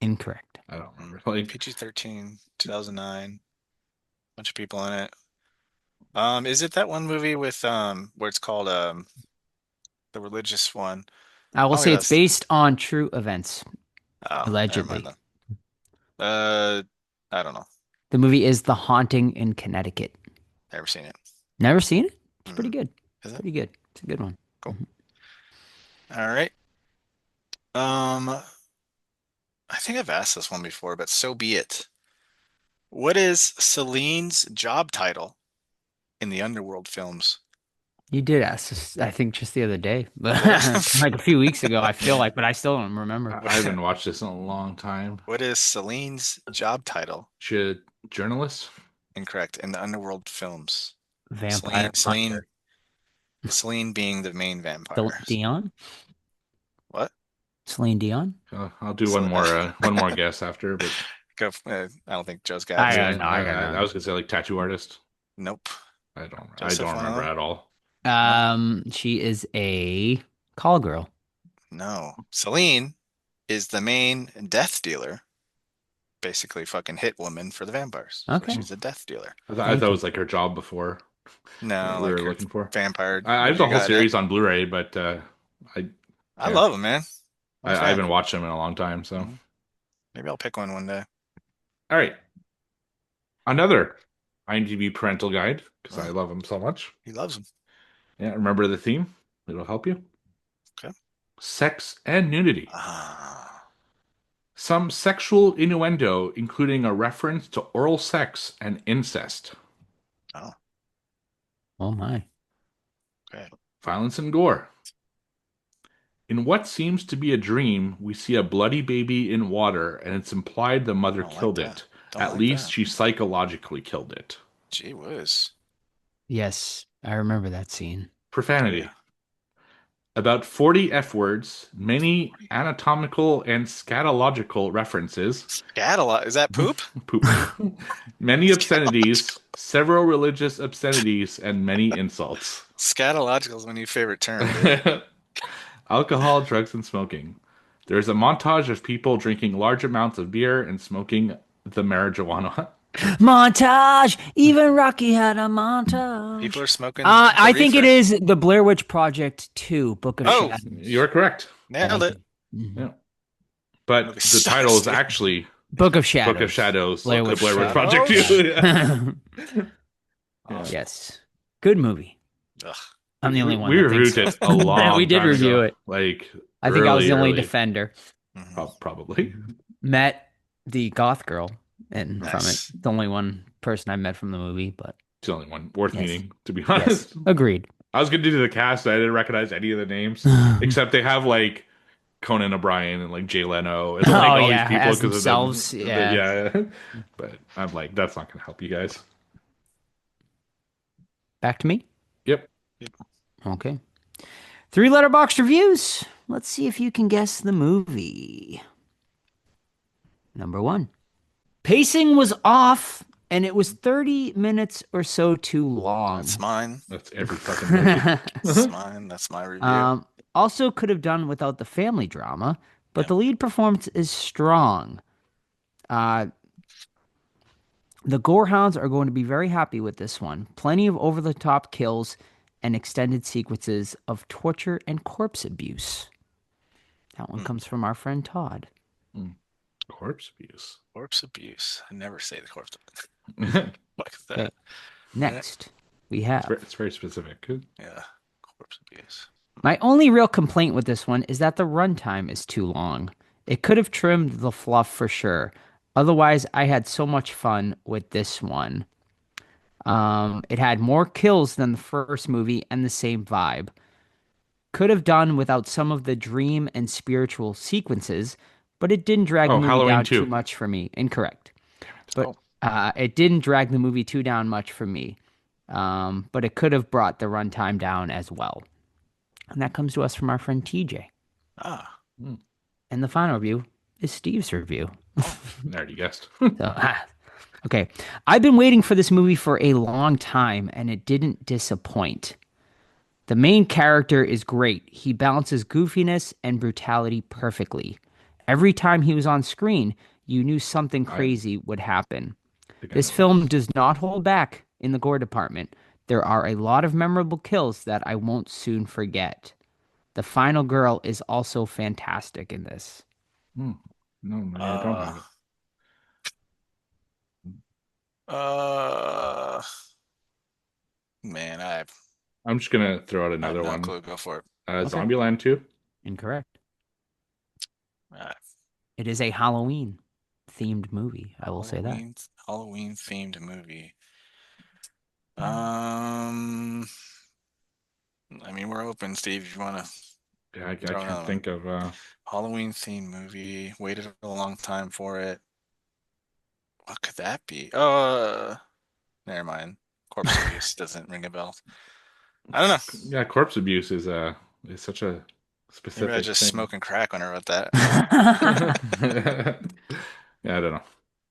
Incorrect. I don't remember. Like PG-13, 2009. Bunch of people in it. Is it that one movie with where it's called the religious one? I will Oh, say yeah, it's based on true events. Oh, Allegedly. never mind then. I don't know. The movie is The Haunting in Connecticut. Never seen it. Never seen it? It's pretty Mhm. good. Is it? Pretty good. It's a good one. All right. I think I've asked this one before, but so be it. What is Celine's job title in the Underworld films? You did ask this, I think, just the other day, but like a few weeks ago, I feel like, but I still don't remember. I haven't watched this in a long time. What is Celine's job title? Journalist? Incorrect. In the Underworld films. Vampire Celine being the main vampire. Dion? What? Celine Dion? I'll do one more guess after, but Go. I don't think Joe's got I it. got no, I got I none. was gonna say like tattoo artist. Nope. I Joseph don't remember Wanella? at all. She is a call girl. No. Celine is the main death dealer. Basically, fucking hit woman for the vampires. So Okay. she's a death dealer. I Thank thought you. it was like her job before. No, we like were her looking for. vampire. I have the you whole got it. series on Blu-ray, but I yeah. love them, man. I'm a I fan. haven't watched them in a long time. So, Mhm. Maybe I'll pick one day. all right, another IMDb parental guide because I love them so much. He loves them. Yeah, remember the theme? It'll help you. Okay. Sex and nudity. Ah, Some sexual innuendo, including a reference to oral sex and incest. Oh my. okay. Violence and gore. In what seems to be a dream, we see a bloody baby in water, and it's implied the mother Don't like killed that. it. Don't At like least that. she psychologically killed it. Gee whiz. Yes, I remember that scene. Profanity. Yeah. About 40 F words, many anatomical and scatological references, Is that poop? poop, many obscenities, several religious obscenities, and many insults. Scatological is my new favorite term, dude. Alcohol, drugs, and smoking. There's a montage of people drinking large amounts of beer and smoking the marijuana. Montage. Even Rocky had a montage. People are smoking. I think it reefer. is the Blair Witch Project 2, Book of Oh. Shadows. You're correct. Nailed it. Yeah. But Movie the sucks, title is dude. actually Book of Shadows. Book of Shadows, Blair the Witch Blair Witch Shadows. Project. Yeah. Oh, Yes. Good movie. ugh. I'm the only one. We that reviewed thinks it a long We did time review ago. it. Like, I think I was the only early. defender. Mhm. Probably. Met the goth girl and from Nice. it. The only one person I met from the movie, but It's the only one worth Yes. meeting, to be yes, honest. agreed. I was going to do the cast. I didn't recognize any of the names, except they have like Conan O'Brien and like Jay Leno and like Oh, all yeah, these people as because themselves, of them. yeah. Yeah. But I'm like, that's not going to help you guys. Back to me. Yep. Okay. 3 letterbox reviews. Let's see if you can guess the movie. Number 1. Pacing was off, and it was 30 minutes or so too long. That's mine. That's every fucking movie. That's mine. That's my review. Also could have done without the family drama, but Yeah. the lead performance is strong. The Gorehounds are going to be very happy with this one. Plenty of over-the-top kills and extended sequences of torture and corpse abuse. That one comes from our friend Todd. Corpse abuse. Corpse abuse. I never say the corpse. it's What is that? Okay. Next, we have very specific. Yeah. Corpse abuse. my only real complaint with this one is that the runtime is too long. It could have trimmed the fluff for sure. Otherwise, I had so much fun with this one. It had more kills than the first movie and the same vibe. Could have done without some of the dream and spiritual sequences, but it didn't drag the movie Halloween down 2. too much for me. Incorrect. But Oh. it didn't drag the movie too down much for me. But it could have brought the runtime down as well. And that comes to us from our friend TJ. Ah. And the final review is Steve's review. I already guessed. Okay. I've been waiting for this movie for a long time, and it didn't disappoint. The main character is great. He balances goofiness and brutality perfectly. Every time he was on screen, you knew something crazy would happen. This film does not hold back in the gore department. There are a lot of memorable kills that I won't soon forget. The final girl is also fantastic in this. No, I don't have it. Man, I'm just gonna throw out I have another no one. clue. Go for it. Zombieland 2. Incorrect. Uh, It is a Halloween themed movie. I will say that. Halloween themed movie. I mean, we're open, Steve. If you want to Yeah, I Throw another can't think of. Halloween themed movie, waited a long time for it. What could that be? Never mind. Corpse abuse doesn't ring a bell. I don't know. Yeah, corpse abuse is such a specific. Maybe I was just thing. smoking crack when I wrote that. Yeah, I don't know.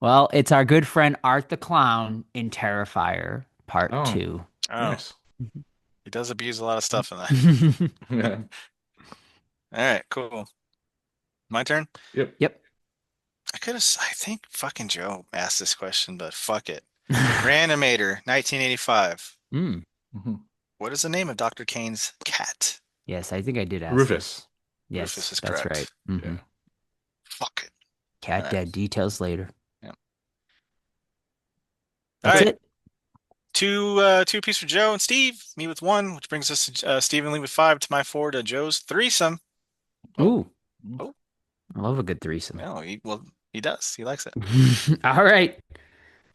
Well, it's our good friend Art the Clown in Terrifier Part Oh. 2. Oh, Nice. he does abuse a lot of stuff in that. Yeah. All right, cool. My turn. Yep. I think fucking Joe asked this question, but fuck it. Reanimator, 1985. Mm. Mhm. What is the name of Dr. Kane's cat? Yes, I think I did ask. Rufus. this. Yes, Rufus is that's correct. right. Mhm. Yeah. Fuck it. Cat Alright. dead. Details later. Yep. That's Alright. it. Two piece for Joe and Steve. Me with one, which brings us to Steve and Lee with 5 to my 4 to Joe's threesome. Ooh. Oh. I love a good threesome. No, he does. He likes it. All right.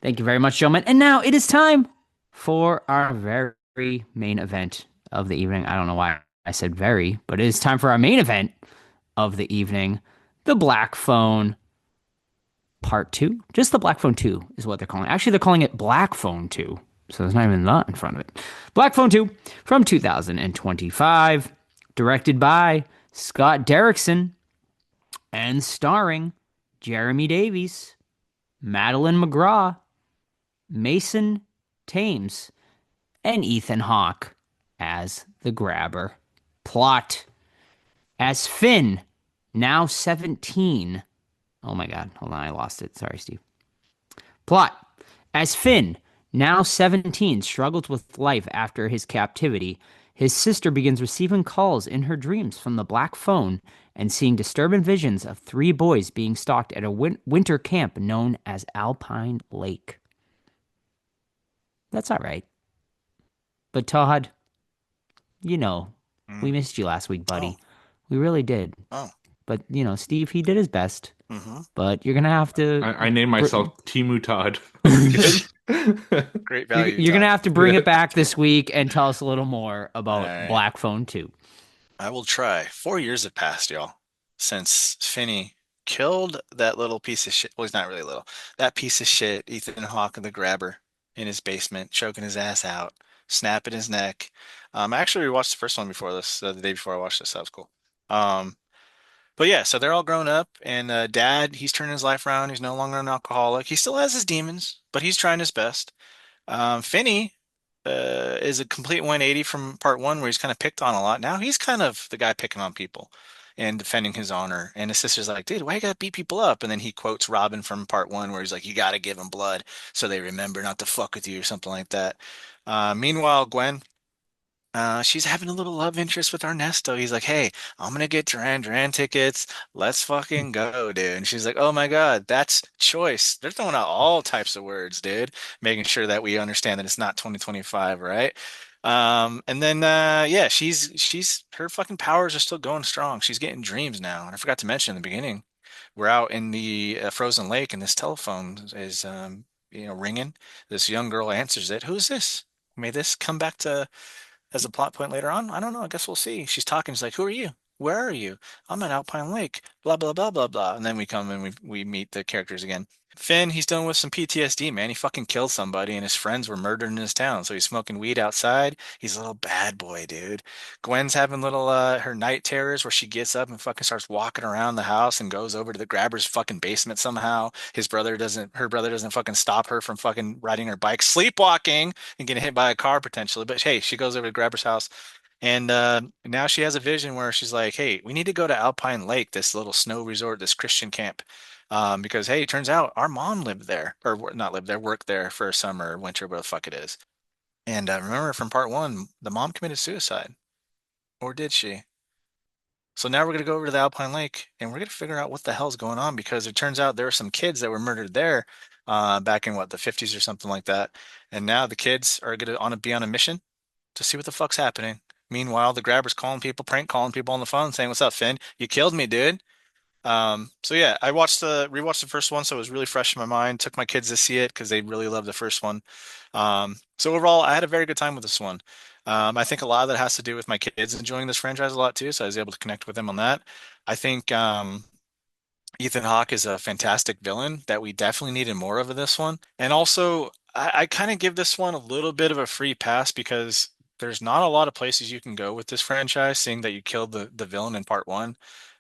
Thank you very much, gentlemen. And now it is time for our very main event of the evening. I don't know why I said very, but it is time for our main event of the evening, the Black Phone Part 2. Just the Black Phone 2 is what they're calling it. Actually, they're calling it Black Phone 2. So there's not even that in front of it. Black Phone 2 from 2025. Directed by Scott Derrickson and starring Jeremy Davies, Madeline McGraw, Mason Thames, and Ethan Hawke as the grabber. Plot: as Finn, now 17. Oh my God, hold on, I lost it. Sorry, Steve. Plot: as Finn, now 17, struggles with life after his captivity, his sister begins receiving calls in her dreams from the Black Phone and seeing disturbing visions of three boys being stalked at a winter camp known as Alpine Lake. That's all right. But Todd, you know, we missed you last week, buddy. Oh. We really did. Oh. But, Steve, he did his best. Mm-hmm. But you're going to have to... I named myself Timu Todd. Great value. You're going to have to bring it back this week and tell us a little more about right. Black Phone 2. I will try. 4 years have passed, y'all, since Finney killed that little piece of shit. Well, he's not really little. That piece of shit, Ethan Hawke, the grabber, in his basement, choking his ass out, snapping his neck. I actually rewatched the first one before this, the day before I watched this. That was cool. But yeah, so they're all grown up, and Dad, he's turning his life around. He's no longer an alcoholic. He still has his demons, but he's trying his best. Finney is a complete 180 from part one, where he's kind of picked on a lot. Now he's kind of the guy picking on people and defending his honor. And his sister's like, dude, why you gotta beat people up? And then he quotes Robin from part one, where he's like, you gotta give them blood so they remember not to fuck with you, or something like that. Meanwhile, Gwen, she's having a little love interest with Ernesto. He's like, hey, I'm gonna get Duran Duran tickets. Let's fucking go, dude. And she's like, oh my God, that's choice. They're throwing out all types of words, dude, making sure that we understand that it's not 2025, right? And then yeah, she's her fucking powers are still going strong. She's getting dreams now. And I forgot to mention in the beginning, we're out in the frozen lake, and this telephone is ringing. This young girl answers it. Who's this? May this come back to as a plot point later on? I don't know. I guess we'll see. She's talking. She's like, "Who are you? Where are you? I'm at Alpine Lake." Blah blah blah blah blah. And then we come and we meet the characters again. Finn, he's dealing with some PTSD, man. He fucking killed somebody, and his friends were murdered in his town. So he's smoking weed outside. He's a little bad boy, dude. Gwen's having little her night terrors, where she gets up and fucking starts walking around the house and goes over to the grabber's fucking basement somehow. Her brother doesn't fucking stop her from fucking riding her bike, sleepwalking, and getting hit by a car potentially. But hey, she goes over to grabber's house. And now she has a vision where she's like, hey, we need to go to Alpine Lake, this little snow resort, this Christian camp. Because, hey, it turns out our mom lived there, or not lived there, worked there for a summer, winter, whatever the fuck it is. And remember from part one, the mom committed suicide. Or did she? So now we're going to go over to the Alpine Lake, and we're going to figure out what the hell's going on, because it turns out there were some kids that were murdered there back in, the 50s or something like that. And now the kids are going to be on a mission to see what the fuck's happening. Meanwhile, the grabber's calling people, prank calling people on the phone, saying, "What's up, Finn? You killed me, dude." So yeah, I rewatched the first one, so it was really fresh in my mind. Took my kids to see it because they really loved the first one. So overall, I had a very good time with this one. I think a lot of that has to do with my kids enjoying this franchise a lot too, so I was able to connect with them on that. I think Ethan Hawke is a fantastic villain that we definitely needed more of in this one. And also, I kind of give this one a little bit of a free pass, because there's not a lot of places you can go with this franchise, seeing that you killed the villain in part one.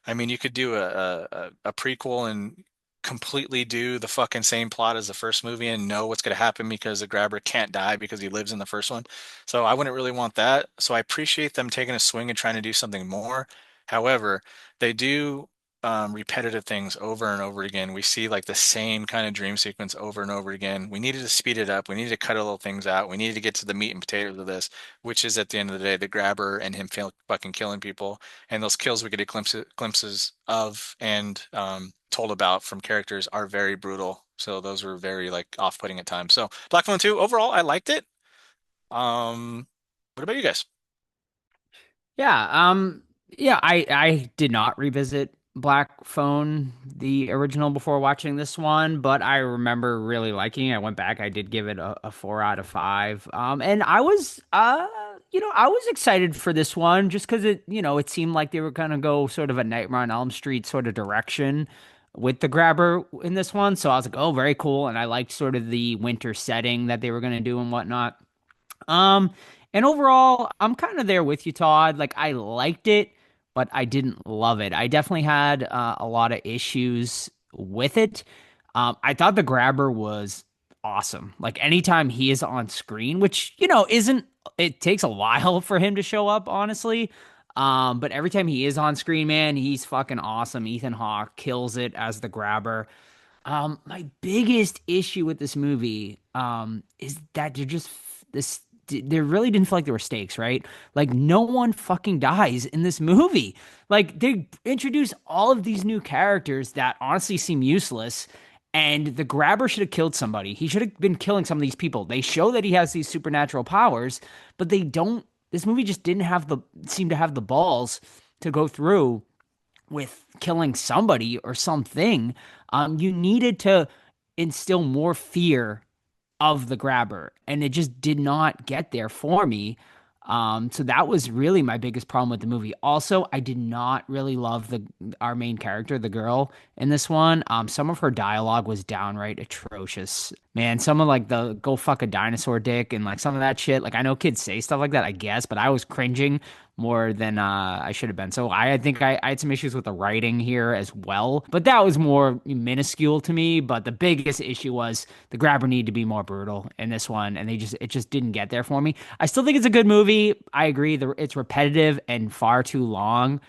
I mean, you could do a prequel and completely do the fucking same plot as the first movie and know what's going to happen, because the grabber can't die because he lives in the first one. So I wouldn't really want that. So I appreciate them taking a swing and trying to do something more. However, they do repetitive things over and over again. We see like the same kind of dream sequence over and over again. We needed to speed it up. We needed to cut a little things out. We needed to get to the meat and potatoes of this, which is at the end of the day, the grabber and him fucking killing people. And those kills we get glimpses of and told about from characters are very brutal. So those were very like off-putting at times. So Black Phone 2, overall, I liked it. What about you guys? Yeah, I did not revisit Black Phone, the original, before watching this one, but I remember really liking it. I went back, I did give it a 4 out of 5. And I was I was excited for this one just because it seemed like they were gonna go sort of a Nightmare on Elm Street sort of direction with the grabber in this one. So I was like, oh, very cool. And I liked sort of the winter setting that they were gonna do and whatnot. Um, And overall, I'm kind of there with you, Todd. Like, I liked it, but I didn't love it. I definitely had a lot of issues with it. I thought the grabber was awesome. Like, anytime he is on screen, which, isn't, it takes a while for him to show up, honestly. But every time he is on screen, man, he's fucking awesome. Ethan Hawke kills it as the grabber. My biggest issue with this movie, is that there really didn't feel like there were stakes, right? Like no one fucking dies in this movie. Like they introduce all of these new characters that honestly seem useless. And the grabber should have killed somebody. He should have been killing some of these people. They show that he has these supernatural powers, but they don't. This movie just didn't seem to have the balls to go through with killing somebody or something. You needed to instill more fear of the grabber, and it just did not get there for me. So that was really my biggest problem with the movie. Also, I did not really love our main character, the girl in this one. Some of her dialogue was downright atrocious. Man, some of like the go fuck a dinosaur dick and like some of that shit. Like I know kids say stuff like that, I guess, but I was cringing more than I should have been. So I think I had some issues with the writing here as well, but that was more minuscule to me. But the biggest issue was the grabber needed to be more brutal in this one, and it just didn't get there for me. I still think it's a good movie. I agree, it's repetitive and far too long.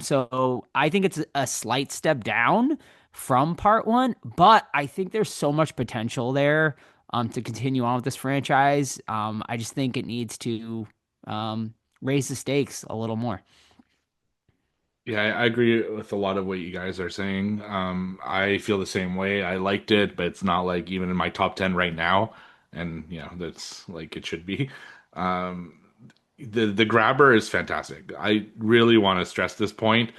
So I think it's a slight step down from part one, but I think there's so much potential there to continue on with this franchise. I just think it needs to raise the stakes a little more. Yeah, I agree with a lot of what you guys are saying. I feel the same way. I liked it, but it's not like even in my top 10 right now. And, that's like it should be. Um, the grabber is fantastic. I really want to stress this point.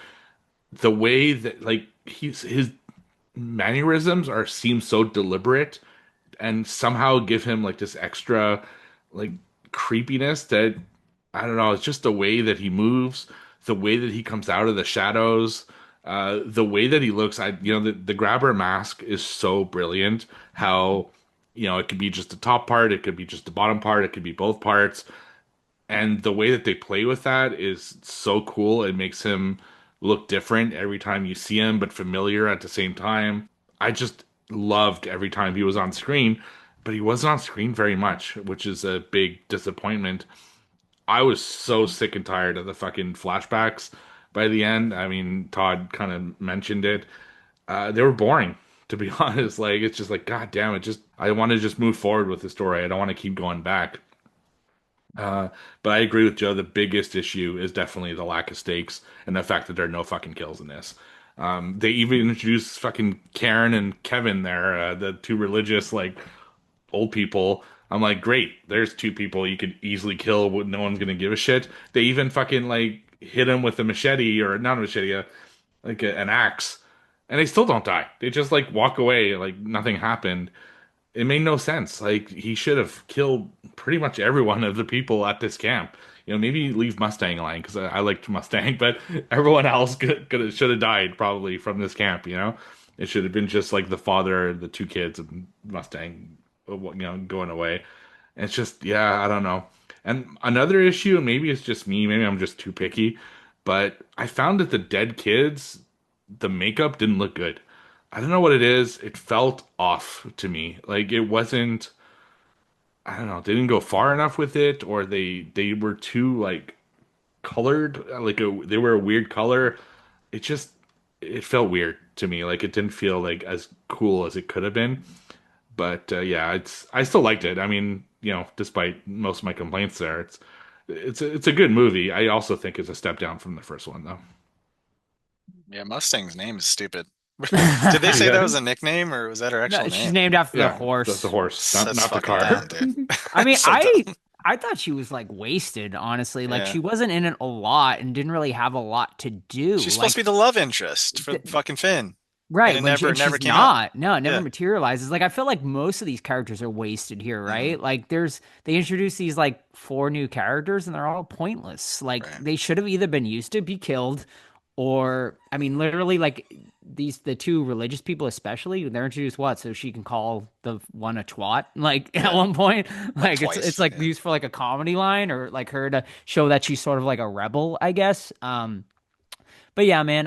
The way that like his mannerisms seem so deliberate and somehow give him like this extra like creepiness that I don't know, it's just the way that he moves, the way that he comes out of the shadows, the way that he looks. The grabber mask is so brilliant. How it could be just the top part, it could be just the bottom part, it could be both parts, and the way that they play with that is so cool. It makes him look different every time you see him, but familiar at the same time. I just loved every time he was on screen, but he wasn't on screen very much, which is a big disappointment. I was so sick and tired of the fucking flashbacks by the end. I mean, Todd kind of mentioned it. They were boring, to be honest. Like, it's just like, God damn it. I want to just move forward with the story. I don't want to keep going back. But I agree with Joe. The biggest issue is definitely the lack of stakes and the fact that there are no fucking kills in this. They even introduced fucking Karen and Kevin there, the two religious, like, old people. I'm like, great. There's two people you could easily kill. No one's gonna give a shit. They even fucking like hit him with a machete or not a machete, an axe, and they still don't die. They just like walk away like nothing happened. It made no sense. Like he should have killed pretty much every one of the people at this camp. Maybe leave Mustang alone because I liked Mustang, but everyone else should have died probably from this camp. It should have been just like the father, the two kids, and Mustang, going away. And it's just, yeah, I don't know. And another issue, and maybe it's just me, maybe I'm just too picky, but I found that the dead kids, the makeup didn't look good. I don't know what it is. It felt off to me. Like it wasn't, I don't know, they didn't go far enough with it, or they were too like colored, they were a weird color. It just it felt weird to me. Like it didn't feel like as cool as it could have been. But yeah, I still liked it. I mean, despite most of my complaints there, it's a good movie. I also think it's a step down from the first one though. Yeah, Mustang's name is stupid. Did they say Yeah. that was a nickname or was that her actual No, she's name? named after the Yeah, horse. the horse, not That's the fucking car. dumb, dude. I mean, So dumb. I thought she was like wasted, honestly. Like Yeah. she wasn't in it a lot and didn't really have a lot to do. She's supposed to be the love interest for fucking Finn. Right, And it when never she's came up. not. No, it never Yeah. materializes. Like I feel like most of these characters are wasted here, right? Mm-hmm. Like they introduce these like 4 new characters and they're all pointless. Like Right. they should have either been used to be killed or I mean, literally, like the two religious people, especially, they're introduced what so she can call the one a twat, like at Yeah, one point, like like it's twice. like Yeah. used for like a comedy line or like her to show that she's sort of like a rebel, I guess. But yeah, man,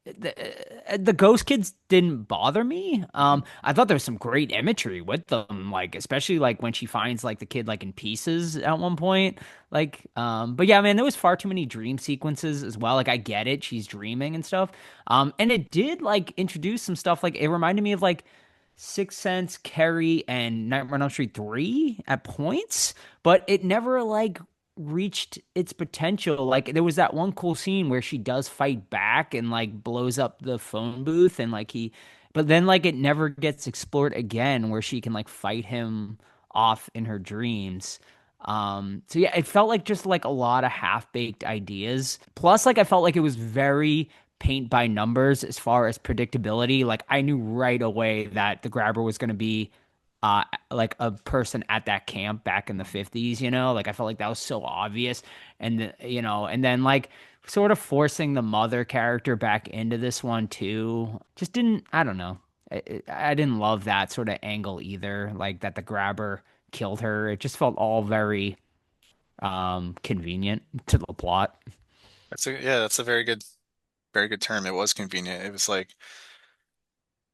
the Ghost Kids didn't bother me. I thought there was some great imagery with them, like especially like when she finds like the kid like in pieces at one point. Like, but yeah, man, there was far too many dream sequences as well. Like, I get it, she's dreaming and stuff. And it did like introduce some stuff. Like, it reminded me of like Sixth Sense, Carrie, and Nightmare on Elm Street 3 at points, but it never like reached its potential. Like there was that one cool scene where she does fight back and like blows up the phone booth and like but then like it never gets explored again where she can like fight him off in her dreams. So yeah, it felt like just like a lot of half-baked ideas. Plus like I felt like it was very paint by numbers as far as predictability. Like I knew right away that the grabber was going to be like a person at that camp back in the 50s, you know? Like I felt like that was so obvious. And you know, and then like sort of forcing the mother character back into this one too. Just didn't, I don't know. I didn't love that sort of angle either, like that the grabber killed her. It just felt all very convenient to the plot. That's a very good term. It was convenient. It was like,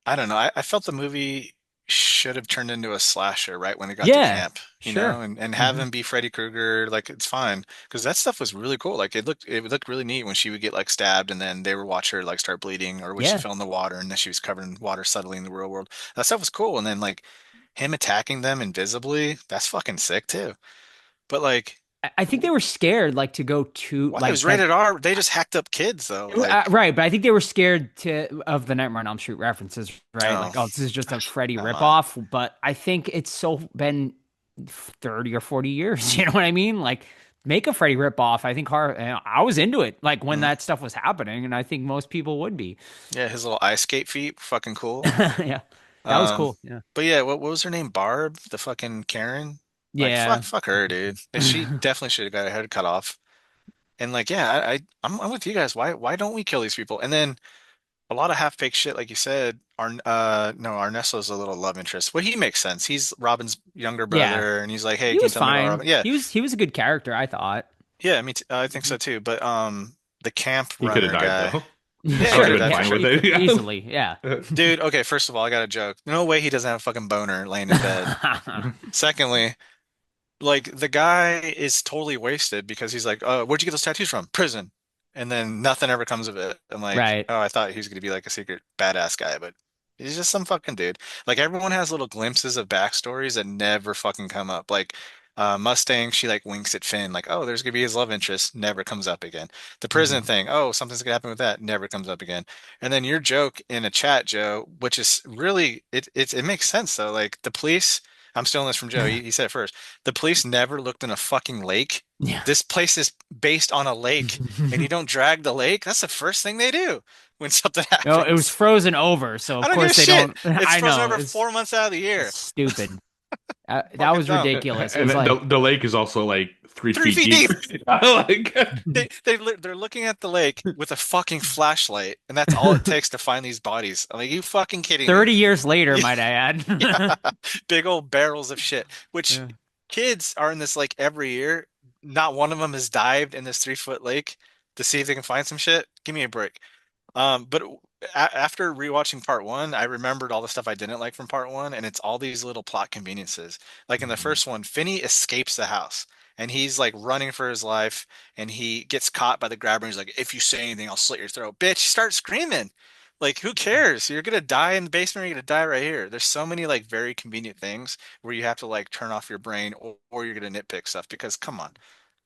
I don't know. I felt the movie should have turned into a slasher right when it got to Yeah, camp, sure. and have Hmm. him be Freddy Krueger. Like it's fine because that stuff was really cool. Like it looked really neat when she would get like stabbed and then they would watch her like start bleeding, or when she Yeah. fell in the water and then she was covered in water subtly in the real world. That stuff was cool. And then like him attacking them invisibly, that's fucking sick too. But like, I think they were scared like to go to what? It like was that. rated R. They just hacked up kids though. Like, Right, but I think they were scared to of the Nightmare on Elm Street references, right? oh, Like, oh, this is just a Freddy come on. ripoff. But I think it's so been 30 or 40 years. You know what I mean? Like, make a Freddy ripoff. I think I was into it, like when Mm. that stuff was happening, and I think most people would be. Yeah, his little ice skate feet, fucking cool. Yeah, that was Um, cool. Yeah, but yeah, what was her name? Barb, the fucking Karen. Like yeah, fuck her, dude. And she definitely should have got her head cut off. And like, yeah, I'm with you guys. Why don't we kill these people? And then a lot of half-baked shit, like you said. No, Arneste's a little love interest. Well, he makes sense. He's Robin's younger yeah. brother, and he's like, hey, He can you was tell me about fine. Robin? Yeah, He was a good character, I thought. yeah. I think so too. But the camp He could have runner died guy. though. Yeah, I he would could have have been died for fine sure. with it. Yeah. Easily, yeah. Dude, okay, first of all, I got a joke. No way he doesn't have a fucking boner laying in bed. Secondly, like the guy is totally wasted because he's like, "Oh, where'd you get those tattoos from? Prison." And then nothing ever comes of it. I'm like, Right. "Oh, I thought he was gonna be like a secret badass guy, but he's just some fucking dude." Like everyone has little glimpses of backstories that never fucking come up. Like Mustang, she like winks at Finn, like, "Oh, there's gonna be his love interest." Never comes up again. The prison Mhm. thing, "Oh, something's gonna happen with that." Never comes up again. And then your joke in a chat, Joe, which is really it makes sense though. Like the police. I'm stealing this from Joe. He said it first. The police never looked in a fucking lake. Yeah. This place is based on a lake, and you don't drag the lake. That's the first thing they do when something No, it was happens. frozen over, so I of don't give a course they shit. don't. It's I frozen know over it's 4 months out of the it's year. stupid. That Fucking was dumb. ridiculous. It And was like, the lake is also like three Three feet feet deep. deep. Like, They're looking at the lake with a fucking flashlight, and that's all it takes to find these bodies. I'm like, you fucking kidding me? 30 years later, Yeah, might I yeah. add. Big old barrels of shit. Which Yeah. kids are in this like every year. Not one of them has dived in this 3 foot lake to see if they can find some shit. Give me a break. But after rewatching part one, I remembered all the stuff I didn't like from part one, and it's all these little plot conveniences. Like in the Mhm. first one, Finney escapes the house, and he's like running for his life, and he gets caught by the grabber. And he's like, "If you say anything, I'll slit your throat, bitch!" Start screaming. Like, who cares? You're gonna die in the basement. Or you're gonna die right here. There's so many like very convenient things where you have to like turn off your brain, or you're gonna nitpick stuff because come on,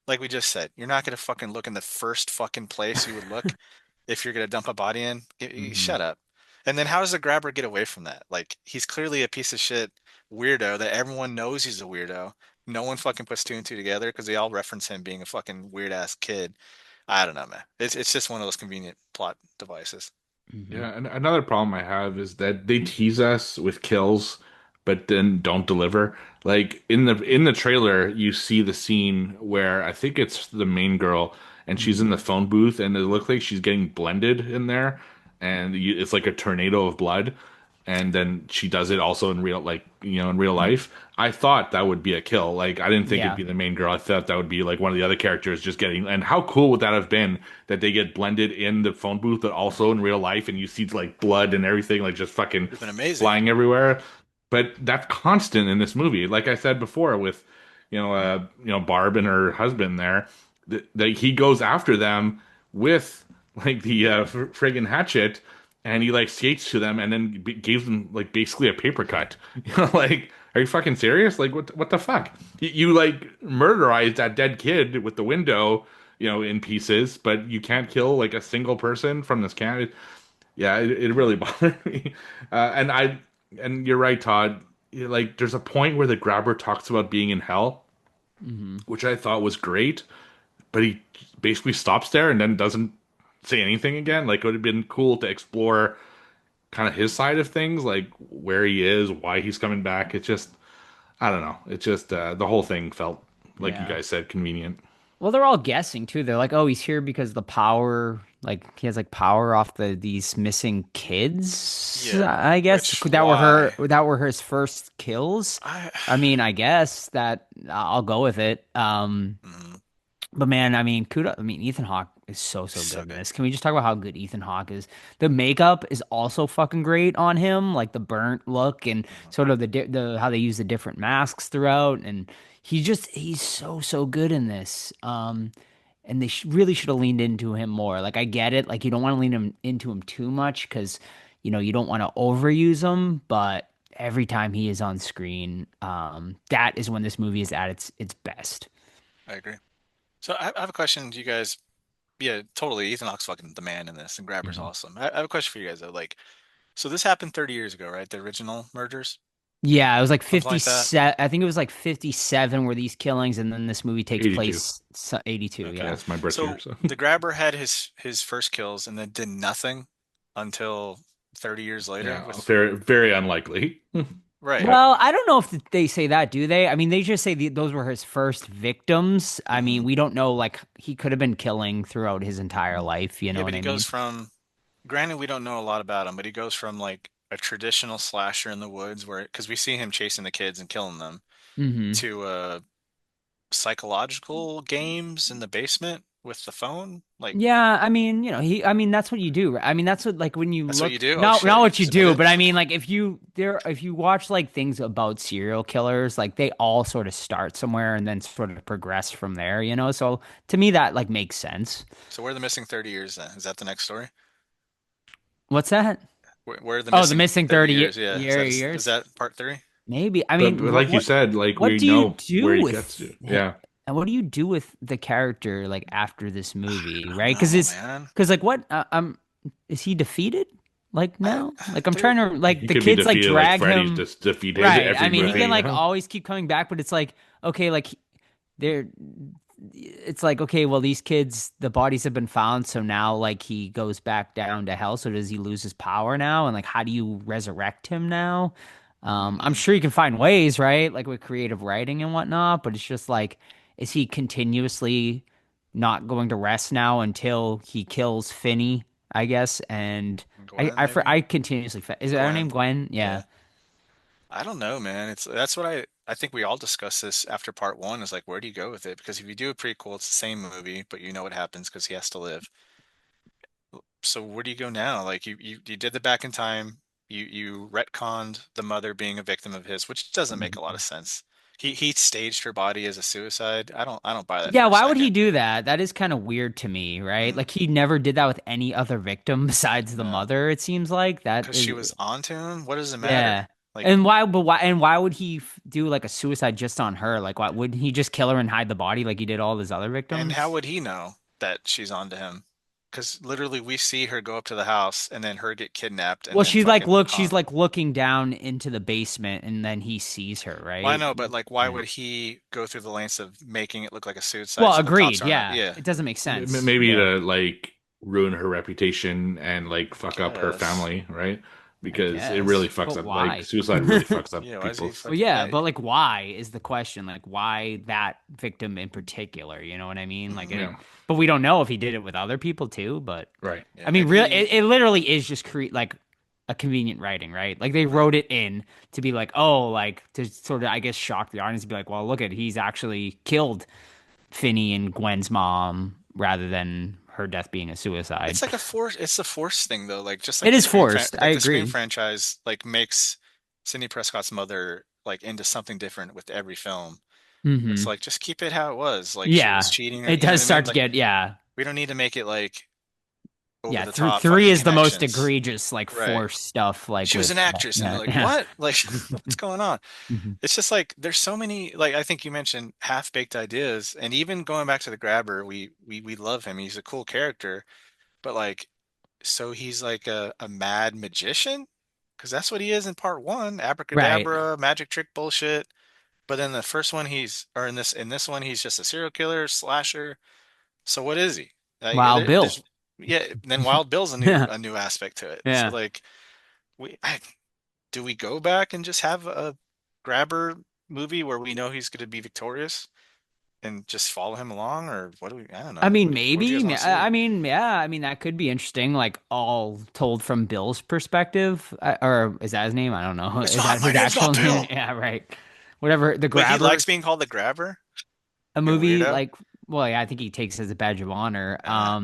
like we just said, you're not gonna fucking look in the first fucking place you would look if you're gonna dump a body in. Mhm. Shut up. And then how does the grabber get away from that? Like he's clearly a piece of shit weirdo that everyone knows he's a weirdo. No one fucking puts two and two together because they all reference him being a fucking weird ass kid. I don't know, man. It's just one of those convenient plot devices. Mhm. yeah, and another problem I have is that they tease us with kills, but then don't deliver. Like in the trailer, you see the scene where I think it's the main girl, and she's in the phone booth, and it looks like she's getting blended in there, and it's like a tornado of blood, and then she does it also in real, like, in real life. I thought that would be a kill. Like, I didn't think it'd Yeah. be the main girl. I thought that would be like one of the other characters just getting. And how cool would that have been that they get blended in the phone booth, but also in real life, and you see like blood and everything, like just fucking It's been amazing. flying everywhere. But that's constant in this movie. Like I said before, with Barb and her husband there, that he goes after them with like the friggin' hatchet, and he like skates to them and then gives them like basically a paper cut. Like, are you fucking serious? Like, what the fuck? You like murderized that dead kid with the window, in pieces, but you can't kill like a single person from this can. Yeah, it really bothered me. And you're right, Todd. Like, there's a point where the grabber talks about being in hell, which I thought was great, but he basically stops there and then doesn't say anything again. Like, it would have been cool to explore kind of his side of things, like where he is, why he's coming back. It's just, I don't know. It's just the whole thing felt, like you Yeah. guys said, convenient. Well, they're all guessing too. They're like, "Oh, he's here because the power, like he has like power off these missing kids." Yeah, I guess which, why? that were his first kills. I I mean, I guess that I'll go with it. Mhm. But man, I mean, kudos. I mean, Ethan Hawke is so So good in good. this. Can we just talk about how good Ethan Hawke is? The makeup is also fucking great on him, like the burnt look and sort of the how they use the different masks throughout, and he's so good in this. And they really should have leaned into him more. Like I get it, like you don't want to lean him into him too much because you don't want to overuse him, but every time he is on screen, that is when this movie is at its best. I agree. So I have a question to you guys. Yeah, totally. Ethan Hawke's fucking the man in this, and Grabber's Mhm. awesome. I have a question for you guys though. Like, so this happened 30 years ago, right? The original mergers, Yeah, it was like something like that. 57. I think it was like 57 were these killings, and then this movie takes 82. place 82. Okay. Yeah. That's my birth year. So So the Grabber had his first kills and then did nothing until 30 years later yeah, with very very unlikely. right. But Well, I don't know if they say that, do they? I mean, they just say those were his first victims. I mean, hmm we don't know. Like, he could have been killing throughout his entire life. You know Yeah, what but he I goes mean? from, granted, we don't know a lot about him, but he goes from like a traditional slasher in the woods where, because we see him chasing the kids and killing them, Hmm. to psychological games in the basement with the phone. Like, Yeah, I mean, I mean, that's what you do, right? I mean, that's what, like, when you that's what look, you do? Oh not shit, what you've you just do, admitted? but I mean, like, if you watch like things about serial killers, like they all sort of start somewhere and then sort of progress from there, you know? So to me, that like makes sense. So where are the missing 30 years then? Is that the next story? What's that? Where are the Oh, the missing missing 30 30 years? Yeah, is years. that part three? Maybe. I but, mean, but like you said, like what we do you know do where he with gets to. him? Yeah. And what do you do with the character like after this movie, I don't right? Because know, it's man. because like what is he defeated like I now? Like I'm there trying to like He the could be kids like defeated like drag Freddy's him. just defeated Right. I every mean, he movie. can like always keep coming back, but it's like okay, like they're it's like okay, well these kids the bodies have been found, so now like he goes back down to hell. So does he lose his power now? And like how do you resurrect him now? I'm Mhm. sure you can find ways, right? Like with creative writing and whatnot, but it's just like, is he continuously not going to rest now until he kills Finney, I guess? And Gwen, maybe? I continuously, is it her name Gwen. Gwen? Yeah. Yeah. I don't know, man. That's what I think we all discussed this after part one is like, where do you go with it? Because if you do a prequel, it's the same movie, but you know what happens because he has to live. So where do you go now? Like you did the back in time. You retconned the mother being a victim of his, which doesn't make a lot of sense. He staged her body as a suicide. I don't buy that Yeah, for a why would he second. do that? That is kind of weird to me, right? Mm, Like he never did that with any other victim besides the no, mother, it seems like. That because she is was onto him. What does it matter? yeah. Like, And why would he do like a suicide just on her? Like why wouldn't he just kill her and hide the body like he did all his other and how victims? would he know that she's onto him? Because literally, we see her go up to the house and then her get kidnapped and Well, then fucking she's hung. like looking down into the basement and then he sees her, Well, I right? know, but like, why Yeah. would he go through the lengths of making it look like a suicide Well, so the cops agreed. aren't? Yeah. Yeah, It doesn't make sense. Maybe Yeah. to like ruin her reputation and like I fuck up her guess. family, right? because it really guess, fucks but up. why? Like suicide really fucks up Yeah, why is he people's. Well, fucking yeah, but like, why is the question? Like, why that victim in particular? You know what I mean? Like, Yeah, but we don't know if he did it with other people too. But right. Yeah, I mean, maybe real, it literally is just like a convenient writing, right? Like they wrote it in to be like, oh, like to sort of, I guess, shock the audience to be like, well, look at, he's actually killed Finney and Gwen's mom rather than her death being a suicide. it's like a force. It's a force thing though. Like just It is forced. I the Scream agree. franchise like makes Sidney Prescott's mother like into something different with every film. It's Hmm. like just keep it how it was. Like she was Yeah, cheating, or it you know what does I mean? start to Like get, yeah. we don't need to make it like over Yeah, the top three fucking is the most connections. egregious, like Right. force stuff, like She was with an actress, and yeah, like yeah. what? Like what's going on? Hmm. It's just like there's so many like I think you mentioned half-baked ideas, and even going back to the grabber, we love him. He's a cool character, but like so he's like a mad magician? Because that's what he is in part one, Right. abracadabra, magic trick bullshit. But then the first one he's or in this one he's just a serial killer, slasher. So what is he? Wild There's Bill. yeah, then Wild Bill's Yeah, a new aspect to it. So yeah. like do we go back and just have a grabber movie where we know he's going to be victorious and just follow him along, or what do we? I don't I know. mean, What do you guys maybe. want to see? I mean, yeah. I mean, that could be interesting. Like all told from Bill's perspective, or is that his name? I don't know. It's Is not. that My his name's actual not name? Bill. Yeah, right. Whatever. The Wait, he likes Grabber, being called the grabber? a You movie weirdo. like. Well, yeah, I think he takes it as a badge of honor. Uh,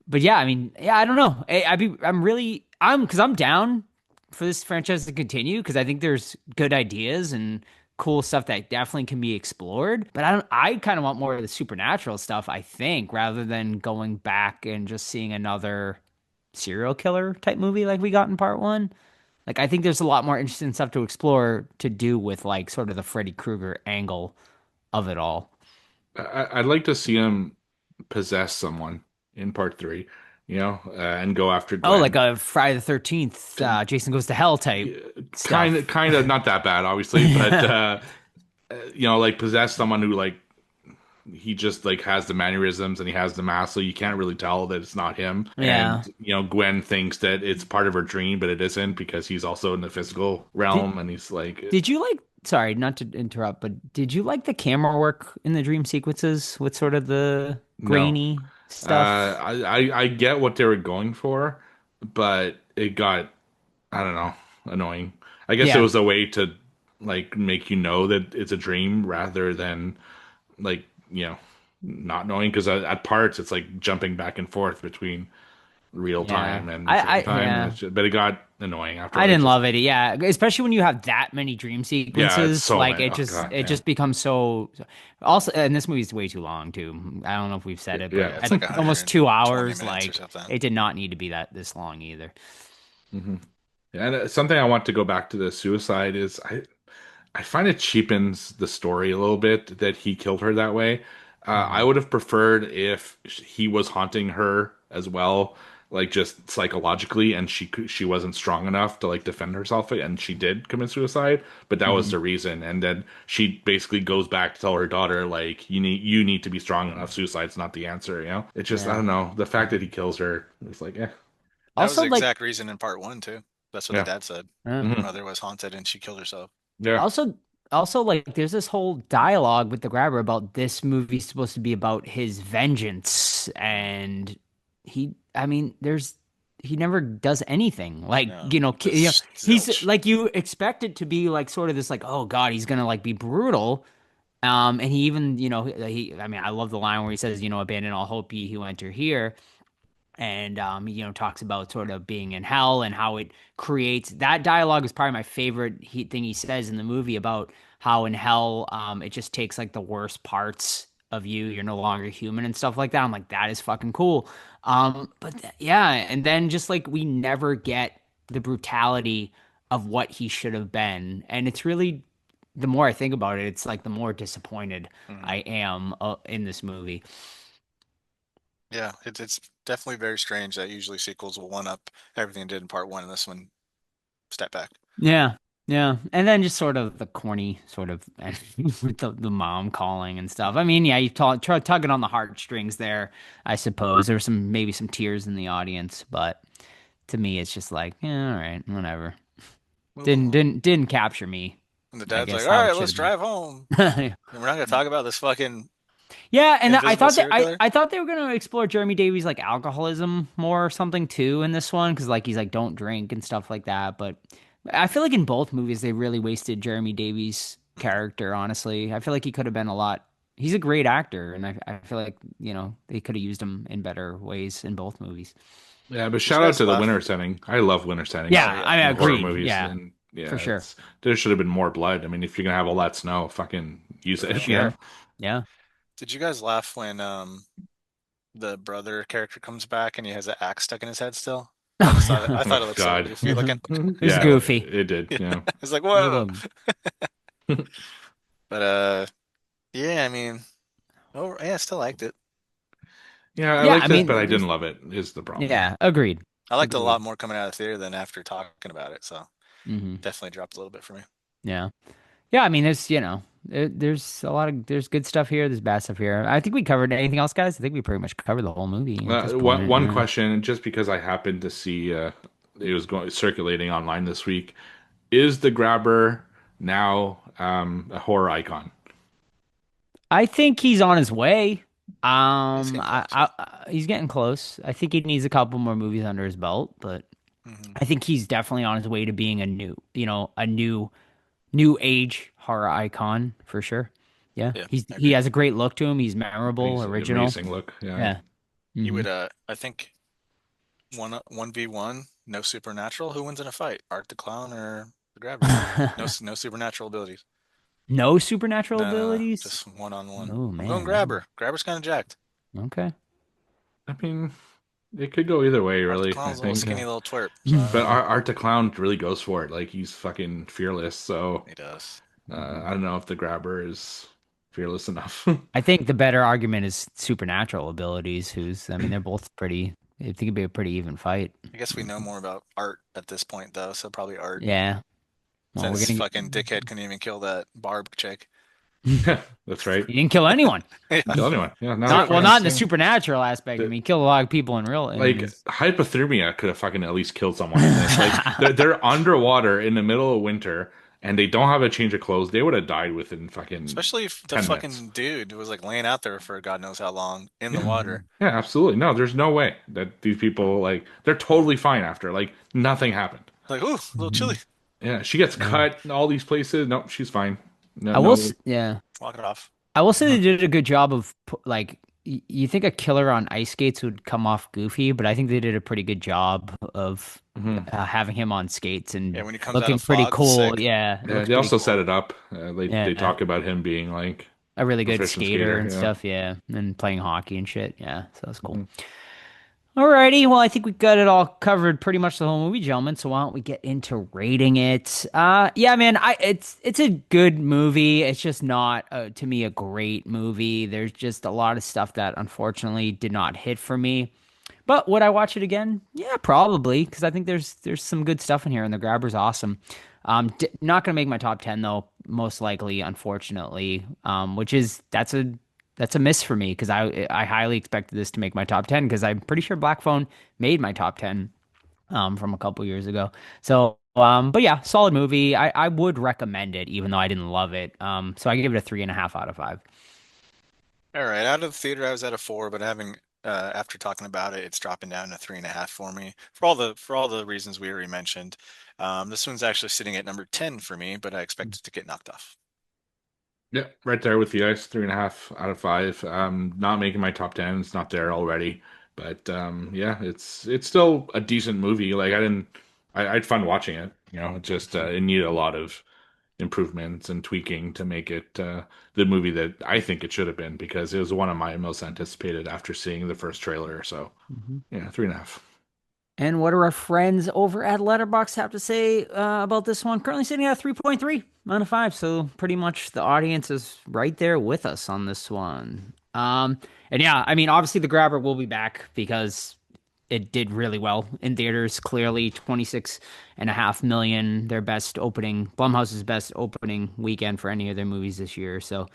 But yeah, I mean, yeah, I don't know. Because I'm down for this franchise to continue because I think there's good ideas and cool stuff that definitely can be explored. But I kind of want more of the supernatural stuff, I think, rather than going back and just seeing another serial killer type movie like we got in part one. Like, I think there's a lot more interesting stuff to explore to do with like sort of the Freddy Krueger angle of it all. I'd like to see him possess someone in part three, and go after Oh, like Gwen. a Friday the 13th, Jason Goes to Hell type stuff. Kind of not that bad, obviously, but Yeah. like possess someone who like he just like has the mannerisms and he has the mask, so you can't really tell that it's not him. Yeah. And Gwen thinks that it's part of her dream, but it isn't because he's also in the physical Did realm, and he's like, did you like, sorry, not to interrupt, but did you like the camera work in the dream sequences with sort of the no. grainy stuff? I get what they were going for, but it got, I don't know, annoying. I guess it Yeah. was a way to like make you know that it's a dream rather than like, not knowing, because at parts it's like jumping back and forth between real Yeah. time and dream time. And Yeah. it's just, but it got annoying after a I while. didn't love it. Yeah, especially when you have that many dream Yeah, it's sequences, so like many. Oh God, it yeah. just becomes so. Also, and this movie's way too long too. I don't know if we've said it, but Yeah, yeah, it's at like almost 120 2 hours, minutes or like something. it did not need to be that this long either. hmm And something I want to go back to the suicide is I find it cheapens the story a little bit that he killed her that way. I Mhm. would have preferred if he was haunting her as well, like just psychologically, and she wasn't strong enough to like defend herself, and she did commit suicide. But that was Mhm. the reason, and then she basically goes back to tell her daughter like you need to be strong enough. Suicide's not the answer. It's just I Yeah. don't know, the fact that he kills her. It's like That was Also, the like, exact reason in part one too. That's what the yeah, dad said. Her hmm mother was haunted and she killed herself. yeah. also, also, like, there's this whole dialogue with the grabber about this movie's supposed to be about his vengeance, and I mean, he never does anything. Like, No, he's zilch. like, you expect it to be like sort of this, like, oh God, he's gonna like be brutal. And he even, I mean, I love the line where he says, abandon all hope, ye who enter here. And talks about sort of being in hell and how it creates that dialogue is probably my favorite thing he says in the movie about how in hell it just takes like the worst parts of you, you're no longer human and stuff like that. I'm like, that is fucking cool. Yeah, and then just like we never get the brutality of what he should have been, and it's really, the more I think about it, it's like the more disappointed Mhm. I am in this movie. Yeah, it's definitely very strange that usually sequels will one up everything it did in part one, and this one step back. Yeah. Yeah. And then just sort of the corny sort of with the mom calling and stuff. I mean, yeah, you try tugging on the heartstrings there, I suppose. There's maybe some tears in the audience, but to me, it's just like, yeah, all right, whatever. Move Didn't along. didn't didn't capture me. And the I dad's like, guess all how right, it should let's have been. drive home. And we're not gonna talk about this fucking Yeah, and I invisible thought that serial killer. I thought they were gonna explore Jeremy Davies like alcoholism more or something too in this one because like he's like don't drink and stuff like that. But I feel like in both movies they really wasted Jeremy Davies' character. Honestly, I feel like he could have been a lot. He's a great actor, and I feel like they could have used him in better ways in both movies. Yeah, but Did you shout out guys to the laugh? winter setting. I love winter settings Oh Yeah, yeah. I in horror agreed. movies, Yeah, and for yeah, sure, there should have been more blood. I mean, if you're gonna have all that snow, fucking use For for it. You know? real. sure. Yeah. Did you guys laugh when the brother character comes back and he has an axe stuck in his head still? I Oh thought it looked so God. goofy looking. It's Yeah, goofy. it did. Yeah. Yeah. It's like, A whoa. little. But yeah, I mean, oh yeah, I still liked it. Yeah, I Yeah, I liked it, but I mean, didn't love it, is the problem. yeah, agreed. I liked it a Agreed. lot more coming out of the theater than after talking about it, so Hmm. definitely dropped a little bit for me. Yeah. Yeah, I mean, there's a lot of there's good stuff here, there's bad stuff here. I think we covered anything else, guys. I think we pretty much covered the whole movie at this One point. one Yeah. question, just because I happened to see it was going circulating online this week, is the Grabber now a horror icon? I think he's on his way. He's getting close. He's getting close. I think he needs a couple more movies under his belt, but Hmm. I think he's definitely on his way to being a new age horror icon for sure. Yeah, Yeah, I he agree. has a great look to him. He's memorable, He's an original. amazing look. Yeah. Yeah. You Hmm. would I think 1v1, no supernatural. Who wins in a fight? Art the Clown or the Grabber? No supernatural abilities. No supernatural No, abilities. just one on one. Oh I'm going man. Grabber. Grabber's kind of jacked. Okay. I mean, it could go either way, Art the really. I Clown's a little think. skinny little twerp. But So Art the Clown really goes for it. Like he's fucking fearless. So he does. I don't know if the Grabber is fearless enough. I think the better argument is supernatural abilities. I mean, they're both pretty. I think it'd be a pretty even fight. I guess we know more about Art at this point, though, so probably Art. Yeah. Well, we're Since gonna. fucking dickhead couldn't even kill that Barb chick. That's right. He didn't kill anyone. Yeah. Kill anyone. Yeah, Not in the yeah. supernatural aspect. I mean, he killed a lot of people in real. Like hypothermia could have fucking at least killed someone. Like they're underwater in the middle of winter and they don't have a change of clothes. They would have died within fucking Especially if the 10 fucking minutes. dude was like laying out there for God knows how long in the Yeah. water. Yeah, absolutely. No, there's no way that these people like they're totally fine after. Like nothing happened. Like, ooh, a little chilly. Yeah, she gets cut in all these places. No, she's fine. No, I will. no. Yeah. Walk it off. I will say they did a good job of like you think a killer on ice skates would come off goofy, but I think they did a pretty good job of Mhm. having him on skates Yeah, and when he comes out looking of pretty fog, cool. sick. Yeah, it Yeah, looks they pretty also cool. set it up. They Yeah, talk about him being like a really good proficient skater skater, and yeah. stuff. Yeah, and playing hockey and shit. Yeah, so that's cool. Mhm. Alrighty, well, I think we got it all covered pretty much the whole movie, gentlemen. So why don't we get into rating it? Yeah, man, it's a good movie. It's just not to me a great movie. There's just a lot of stuff that unfortunately did not hit for me. But would I watch it again? Yeah, probably, because I think there's some good stuff in here, and The Grabber's awesome. Not gonna make my top 10 though, most likely, unfortunately. Which is that's a miss for me because I highly expected this to make my top 10 because I'm pretty sure Black Phone made my top 10 from a couple years ago. So but yeah, solid movie. I would recommend it even though I didn't love it. So I give it a 3.5 out of 5. All right, out of the theater, I was at a 4, but having after talking about it, it's dropping down to 3.5 for me for all the reasons we already mentioned. This one's actually sitting at number 10 for me, but I expect it to get knocked off. Yeah, right there with the ice, 3.5 out of 5. Not making my top 10. It's not there already, but yeah, it's still a decent movie. Like I had fun watching it. You know, it just it needed a lot of improvements and tweaking to make it the movie that I think it should have been because it was one of my most anticipated after seeing the first trailer. So yeah, 3.5. And what do our friends over at Letterboxd have to say about this one? Currently sitting at 3.3 out of 5. So pretty much the audience is right there with us on this one. And yeah, I mean, obviously The Grabber will be back because it did really well in theaters. Clearly 26.5 million, their best opening, Blumhouse's best opening weekend for any of their movies this year. So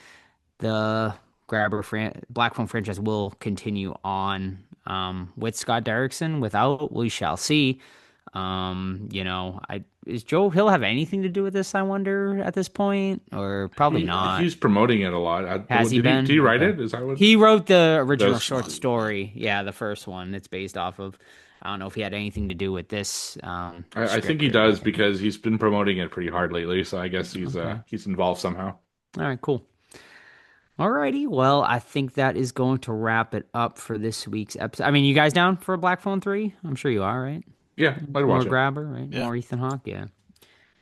the Black Phone franchise will continue on with Scott Derrickson. Without, we shall see. Is Joe Hill have anything to do with this, I wonder, at this point? Or probably not. He's promoting it a lot. Has he been? Did he write Okay. it? Is that what? He wrote the original Those- short story. Yeah, the first one it's based off of. I don't know if he had anything to do with this. I Script think he or does anything. because he's been promoting it pretty hard lately. So I guess Okay. he's involved somehow. All right, cool. Alrighty, well, I think that is going to wrap it up for this week's episode. I mean, you guys down for Black Phone 3? I'm sure you are, right? Yeah, I'd More watch it. Grabber, right? Yeah. More Ethan Hawke, yeah.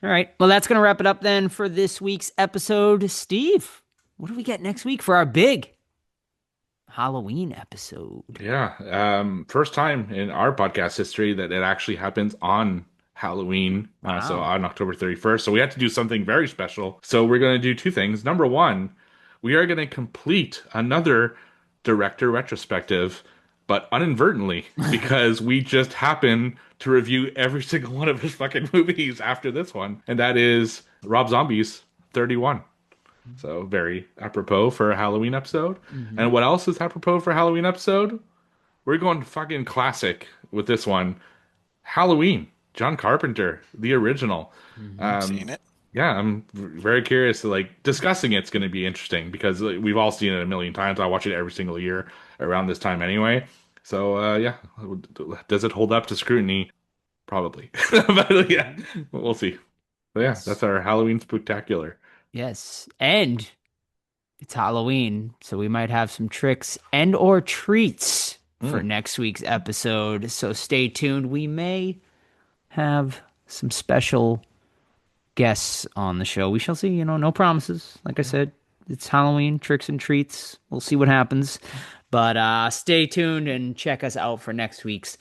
All right, well, that's going to wrap it up then for this week's episode. Steve, what do we get next week for our big Halloween episode? Yeah, first time in our podcast history that it actually happens on Halloween, so Wow. on October 31st. So we had to do something very special. So we're going to do two things. Number one, we are going to complete another director retrospective, but inadvertently, because we just happen to review every single one of his fucking movies after this one, and that is Rob Zombie's 31. So very apropos for a Halloween episode. Mhm. And what else is apropos for a Halloween episode? We're going fucking classic with this one. Halloween, John Carpenter, the original. Seen it. Yeah, I'm very curious to discussing it's going to be interesting because we've all seen it a million times. I watch it every single year around this time anyway. So yeah, does it hold up to scrutiny? Probably. But yeah, we'll see. So yeah, that's our Halloween spooktacular. Yes, and it's Halloween, so we might have some tricks and or treats for next week's episode. So stay tuned. We may have some special guests on the show. We shall see. No promises. Like I said, it's Halloween, tricks and treats. We'll see what happens. But stay tuned and check us out for next week's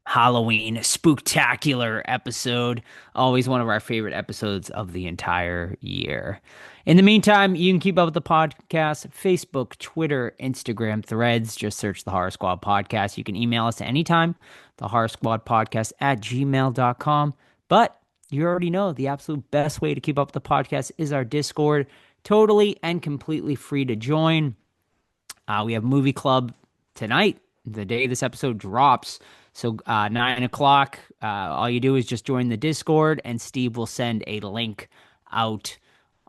Halloween spooktacular episode. Always one of our favorite episodes of the entire year. In the meantime, you can keep up with the podcast, Facebook, Twitter, Instagram, Threads. Just search the Horror Squad Podcast. You can email us at any time, the Horror Squad Podcast at gmail.com. But you already know the absolute best way to keep up with the podcast is our Discord. Totally and completely free to join. We have Movie Club tonight, the day this episode drops. So 9 o'clock, all you do is just join the Discord, and Steve will send a link out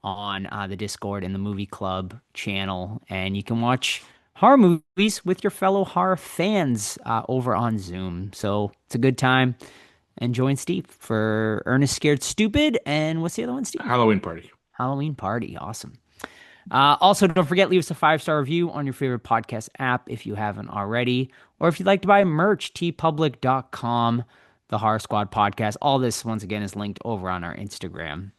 on the Discord and the Movie Club channel, and you can watch horror movies with your fellow horror fans over on Zoom. So it's a good time. And join Steve for Ernest Scared Stupid, and what's the other one, Steve? Halloween Party. Halloween Party. Awesome. Also, don't forget, leave us a 5-star review on your favorite podcast app if you haven't already. Or if you'd like to buy merch, tpublic.com, the Horror Squad Podcast. All this, once again, is linked over on our Instagram.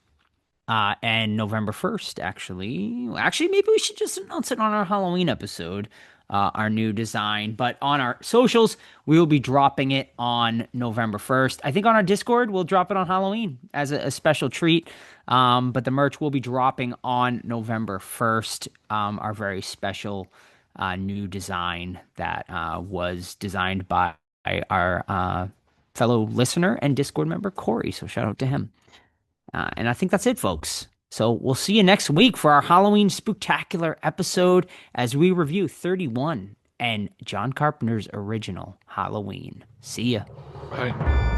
And November 1st, actually, maybe we should just announce it on our Halloween episode, our new design. But on our socials, we will be dropping it on November 1st. I think on our Discord, we'll drop it on Halloween as a special treat. But the merch will be dropping on November 1st, our very special new design that was designed by our fellow listener and Discord member, Corey. So shout out to him. And I think that's it, folks. So we'll see you next week for our Halloween spooktacular episode as we review 31 and John Carpenter's original Halloween. See ya. Bye.